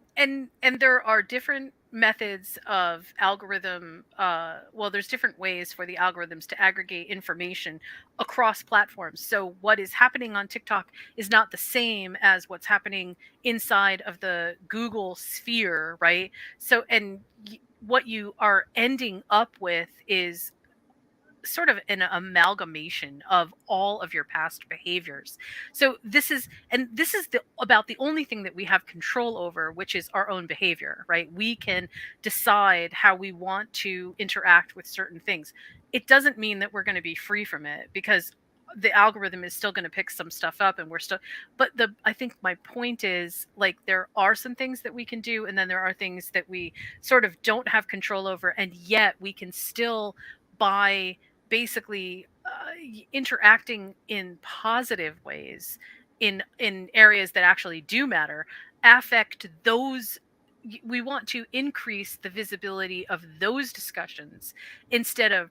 S1: there are different methods of algorithm, well, there's different ways for the algorithms to aggregate information across platforms. So what is happening on TikTok is not the same as what's happening inside of the Google sphere, right? So, and what you are ending up with is sort of an amalgamation of all of your past behaviors. So this is about the only thing that we have control over, which is our own behavior, right? We can decide how we want to interact with certain things. It doesn't mean that we're going to be free from it, because the algorithm is still going to pick some stuff up, and we're still, but I think my point is, like, there are some things that we can do, and then there are things that we sort of don't have control over, and yet we can still, by basically interacting in positive ways in areas that actually do matter, affect those. We want to increase the visibility of those discussions instead of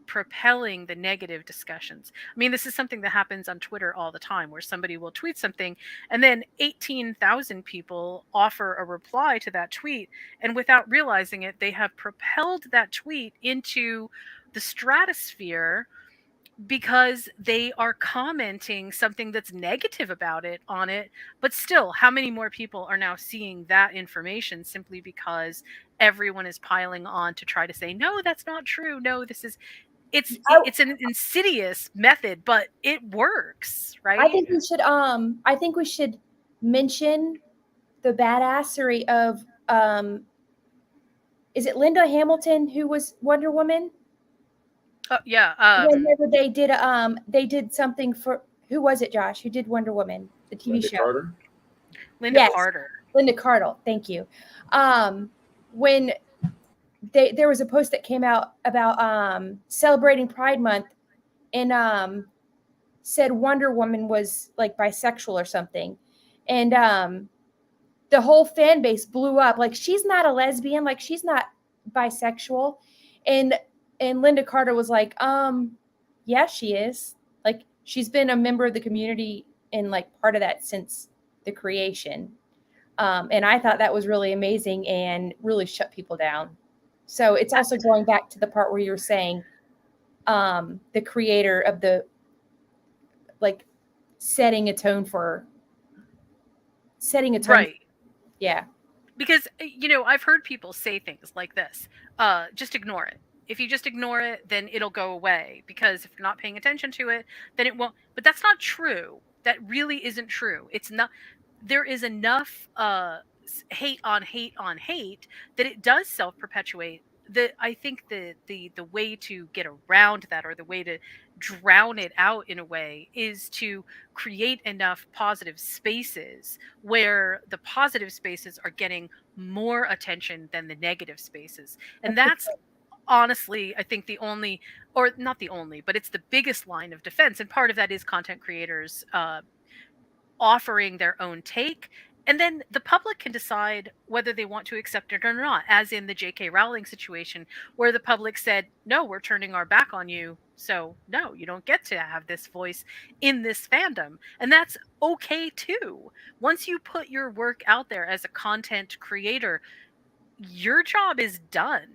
S1: propelling the negative discussions. I mean, this is something that happens on Twitter all the time, where somebody will tweet something and then 18,000 people offer a reply to that tweet, and without realizing it, they have propelled that tweet into the stratosphere because they are commenting something that's negative about it on it. But still, how many more people are now seeing that information simply because everyone is piling on to try to say, no, that's not true, no, this is, it's an insidious method, but it works,
S3: I
S1: right?
S3: think we should I think we should mention the badassery of is it Linda Hamilton who was Wonder Woman?
S1: Oh, yeah.
S3: Whenever they did something for, who was it, Josh? Who did Wonder Woman, the TV
S2: Linda
S3: show?
S2: Carter.
S1: Linda
S3: Yes,
S1: Carter.
S3: Linda Cardle. Thank you. When there was a post that came out about celebrating Pride Month, and said Wonder Woman was like bisexual or something, and the whole fan base blew up. Like, she's not a lesbian. Like, she's not bisexual. And Linda Carter was like, yeah, she is. Like, she's been a member of the community and like part of that since the creation. And I thought that was really amazing and really shut people down. So it's also going back to the part where you were saying the creator of the, like, setting a tone.
S1: Right.
S3: Yeah.
S1: because I've heard people say things like this: just ignore it. If you just ignore it, then it'll go away, because if you're not paying attention to it, then it won't. But that's not true. That really isn't true. It's not. There is enough hate on hate on hate that it does self perpetuate. I think the way to get around that, or the way to drown it out in a way, is to create enough positive spaces where the positive spaces are getting more attention than the negative spaces. And
S3: That's
S1: that's honestly, I think, the only, or not the only, but it's the biggest line of defense. And part of that is content creators offering their own take. And then the public can decide whether they want to accept it or not, as in the J.K. Rowling situation, where the public said, no, we're turning our back on you. So, no, you don't get to have this voice in this fandom. And that's okay too. Once you put your work out there as a content creator, your job is done.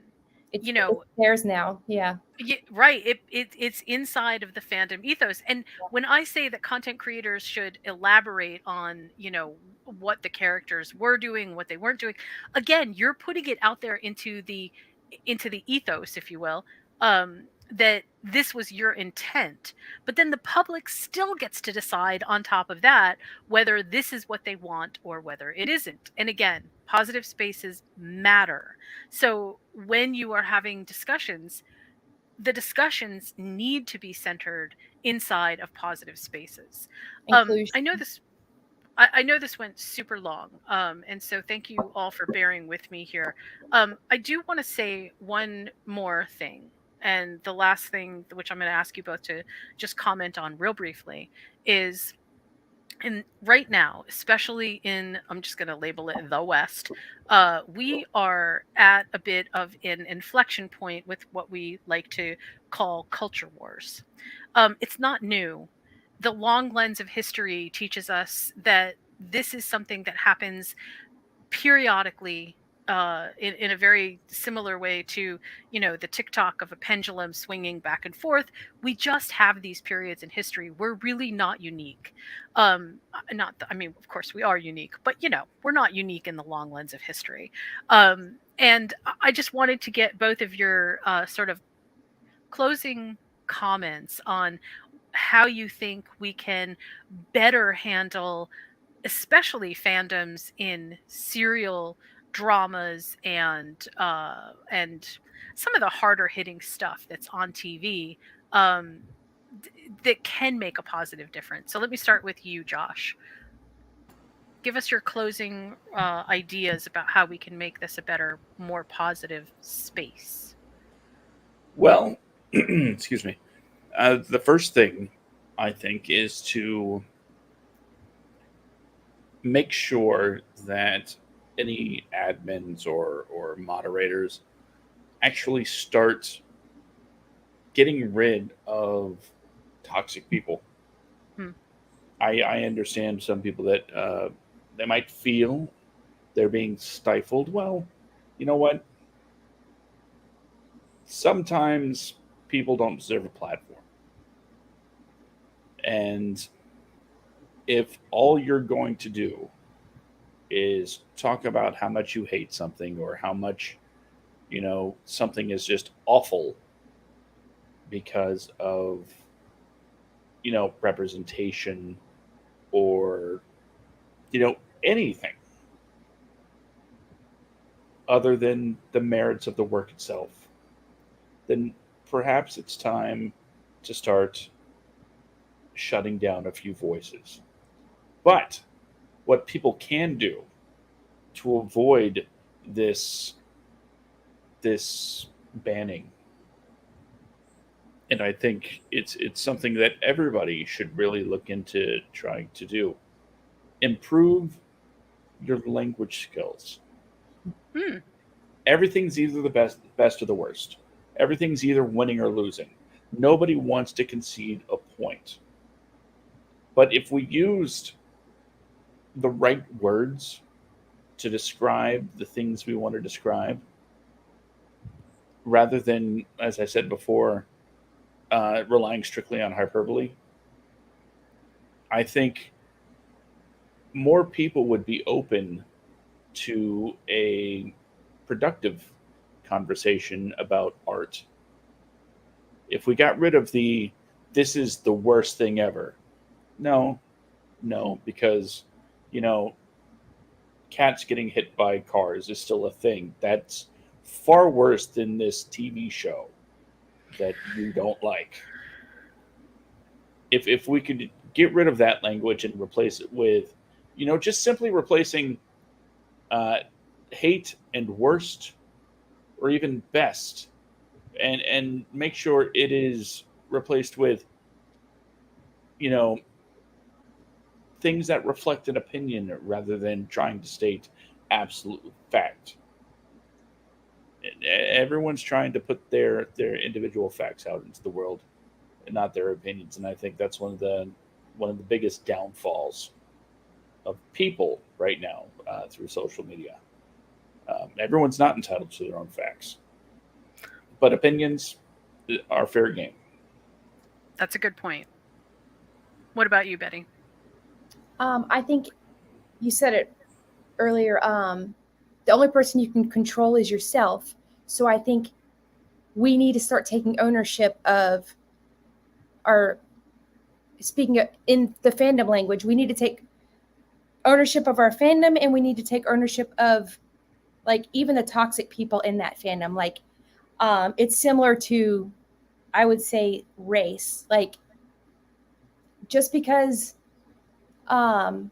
S3: it's
S1: You know,
S3: theirs now. Yeah.
S1: yeah, right. It's inside of the fandom ethos. And when I say that content creators should elaborate on, what the characters were doing, what they weren't doing, again, you're putting it out there into the ethos, if you will, that this was your intent. But then the public still gets to decide on top of that whether this is what they want or whether it isn't. And again, positive spaces matter. So when you are having discussions, the discussions need to be centered inside of positive spaces. I know
S3: Inclusion.
S1: this. I know this went super long, and so thank you all for bearing with me here. I do want to say one more thing, and the last thing, which I'm going to ask you both to just comment on real briefly, is, and right now, especially in, I'm just going to label it the West, we are at a bit of an inflection point with what we like to call culture wars. It's not new. The long lens of history teaches us that this is something that happens periodically, in a very similar way to, the tick-tock of a pendulum swinging back and forth. We just have these periods in history. We're really not unique. Not I mean, of course we are unique, but we're not unique in the long lens of history. And I just wanted to get both of your sort of closing comments on how you think we can better handle, especially fandoms in serial dramas, and some of the harder hitting stuff that's on TV, um, that can make a positive difference. So let me start with you, Josh. Give us your closing ideas about how we can make this a better, more positive space.
S2: Well, excuse me. The first thing I think is to make sure that any admins or moderators actually start getting rid of toxic people.
S1: Hmm.
S2: I understand some people that they might feel they're being stifled. Well, you know what? Sometimes people don't deserve a platform. And if all you're going to do is talk about how much you hate something or how much, something is just awful because of, representation or, anything other than the merits of the work itself, then perhaps it's time to start shutting down a few voices. But what people can do to avoid this this banning, and I think it's something that everybody should really look into trying to do, improve your language skills.
S1: Hmm.
S2: Everything's either the best or the worst. Everything's either winning or losing. Nobody wants to concede a point. But if we used the right words to describe the things we want to describe, rather than, as I said before, relying strictly on hyperbole, I think more people would be open to a productive conversation about art. If we got rid of the this is the worst thing ever, no, no, because you know cats getting hit by cars is still a thing. That's far worse than this TV show that you don't like. If we could get rid of that language and replace it with, just simply replacing uh, hate and worst or even best, and make sure it is replaced with, you know, things that reflect an opinion rather than trying to state absolute fact. Everyone's trying to put their individual facts out into the world and not their opinions, and I think that's one of the biggest downfalls of people right now through social media. Everyone's not entitled to their own facts, but opinions are fair game.
S1: That's a good point. What about you, Betty?
S3: I think you said it earlier. The only person you can control is yourself. So I think we need to start taking ownership of our, speaking in the fandom language, we need to take ownership of our fandom, and we need to take ownership of like even the toxic people in that fandom. Like it's similar to, I would say, race. Like just because um,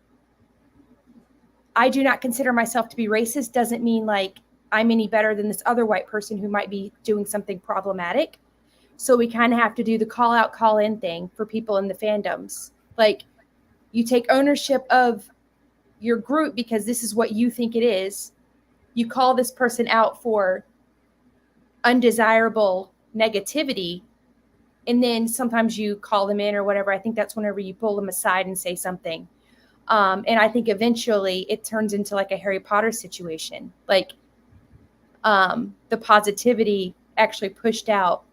S3: I do not consider myself to be racist doesn't mean like I'm any better than this other white person who might be doing something problematic. So we kind of have to do the call out, call in thing for people in the fandoms. Like you take ownership of your group because this is what you think it is. You call this person out for undesirable negativity, and then sometimes you call them in or whatever. I think that's whenever you pull them aside and say something. And I think eventually it turns into like a Harry Potter situation. Like the positivity actually pushed out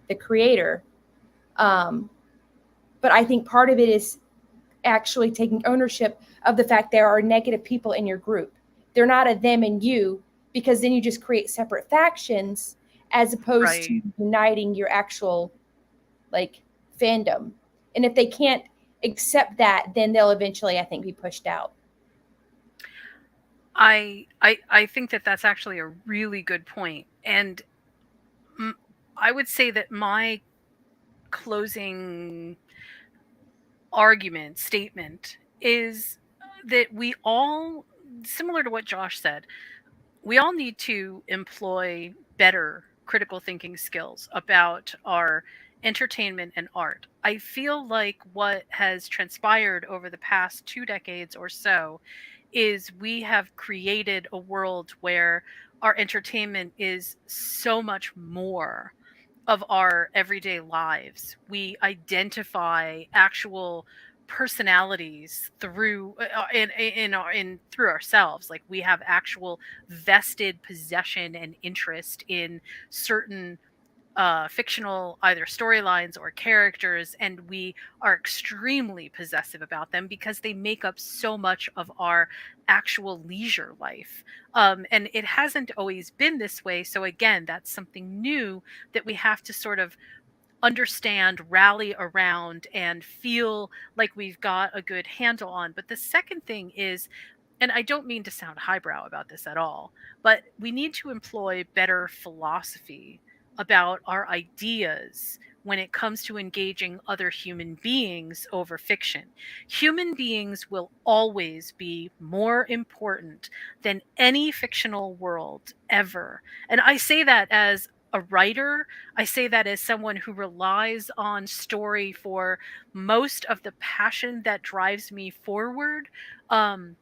S3: the creator. But I think part of it is actually taking ownership of the fact there are negative people in your group. They're not a them and you, because then you just create separate factions as opposed to
S1: Right.
S3: uniting your actual like fandom. And if they can't accept that, then they'll eventually, I think, be pushed out.
S1: I think that that's actually a really good point, and mm, I would say that my closing argument statement is that we all, similar to what Josh said, we all need to employ better critical thinking skills about our entertainment and art. I feel like what has transpired over the past 2 decades or so is we have created a world where our entertainment is so much more of our everyday lives. We identify actual personalities through in through ourselves. Like we have actual vested possession and interest in certain fictional either storylines or characters, and we are extremely possessive about them because they make up so much of our actual leisure life. And it hasn't always been this way. So, again, that's something new that we have to sort of understand, rally around, and feel like we've got a good handle on. But the second thing is, and I don't mean to sound highbrow about this at all, but we need to employ better philosophy about our ideas when it comes to engaging other human beings over fiction. Human beings will always be more important than any fictional world ever. And I say that as a writer, I say that as someone who relies on story for most of the passion that drives me forward. Um,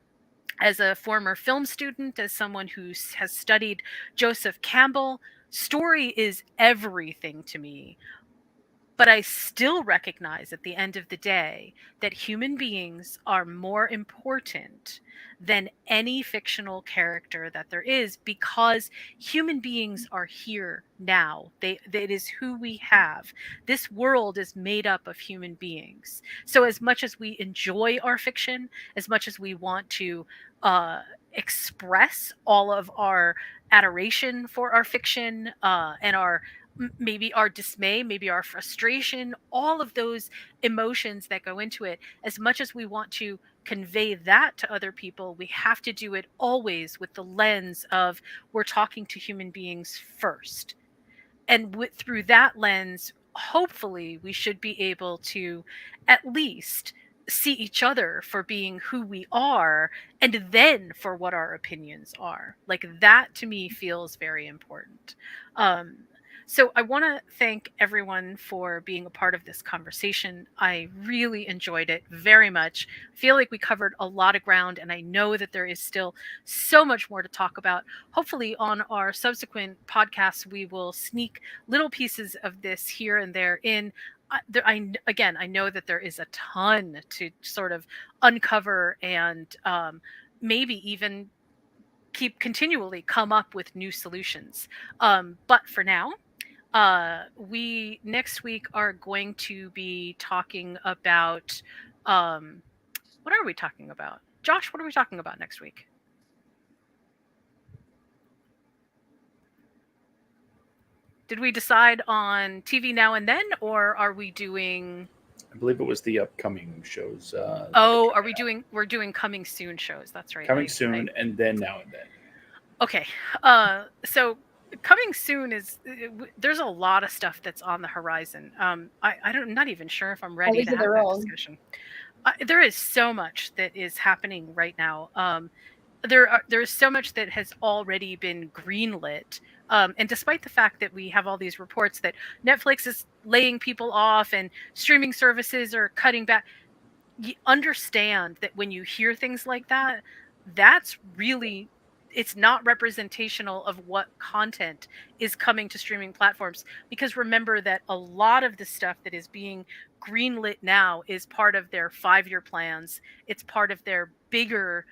S1: as a former film student, as someone who has studied Joseph Campbell, story is everything to me. But I still recognize at the end of the day that human beings are more important than any fictional character that there is, because human beings are here now. It is who we have. This world is made up of human beings. So as much as we enjoy our fiction, as much as we want to uh, express all of our adoration for our fiction, and our maybe our dismay, maybe our frustration, all of those emotions that go into it. As much as we want to convey that to other people, we have to do it always with the lens of we're talking to human beings first. And through that lens, hopefully we should be able to at least see each other for being who we are, and then for what our opinions are. Like, that to me feels very important. um, so I want to thank everyone for being a part of this conversation. I really enjoyed it very much. I feel like we covered a lot of ground, and I know that there is still so much more to talk about. Hopefully on our subsequent podcasts we will sneak little pieces of this here and there in. Again, I know that there is a ton to sort of uncover, and maybe even keep continually come up with new solutions. But for now, we next week are going to be talking about, what are we talking about? Josh, what are we talking about next week? Did we decide on TV Now and Then, or are we doing?
S2: I believe it was the upcoming shows.
S1: Oh, are we doing? We're doing coming soon shows. That's right.
S2: Coming soon, and then Now and Then.
S1: Okay. So coming soon is, there's a lot of stuff that's on the horizon. I don't, I'm not even sure if I'm ready
S3: league
S1: to
S3: of
S1: have
S3: their
S1: that
S3: own.
S1: discussion. There is so much that is happening right now. There is so much that has already been greenlit. And despite the fact that we have all these reports that Netflix is laying people off and streaming services are cutting back, you understand that when you hear things like that, that's really, it's not representational of what content is coming to streaming platforms. Because remember that a lot of the stuff that is being greenlit now is part of their 5-year plans. It's part of their bigger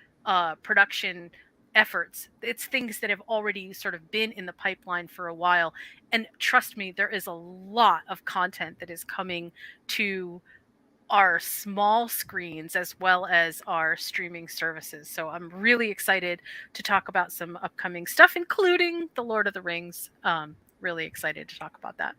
S1: production efforts. It's things that have already sort of been in the pipeline for a while. And trust me, there is a lot of content that is coming to our small screens as well as our streaming services. So I'm really excited to talk about some upcoming stuff, including The Lord of the Rings. Really excited to talk about that.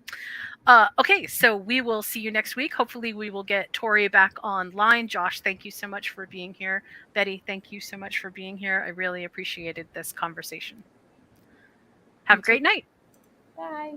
S1: Okay, so we will see you next week. Hopefully, we will get Tori back online. Josh, thank you so much for being here. Betty, thank you so much for being here. I really appreciated this conversation. Have a great night.
S3: Bye.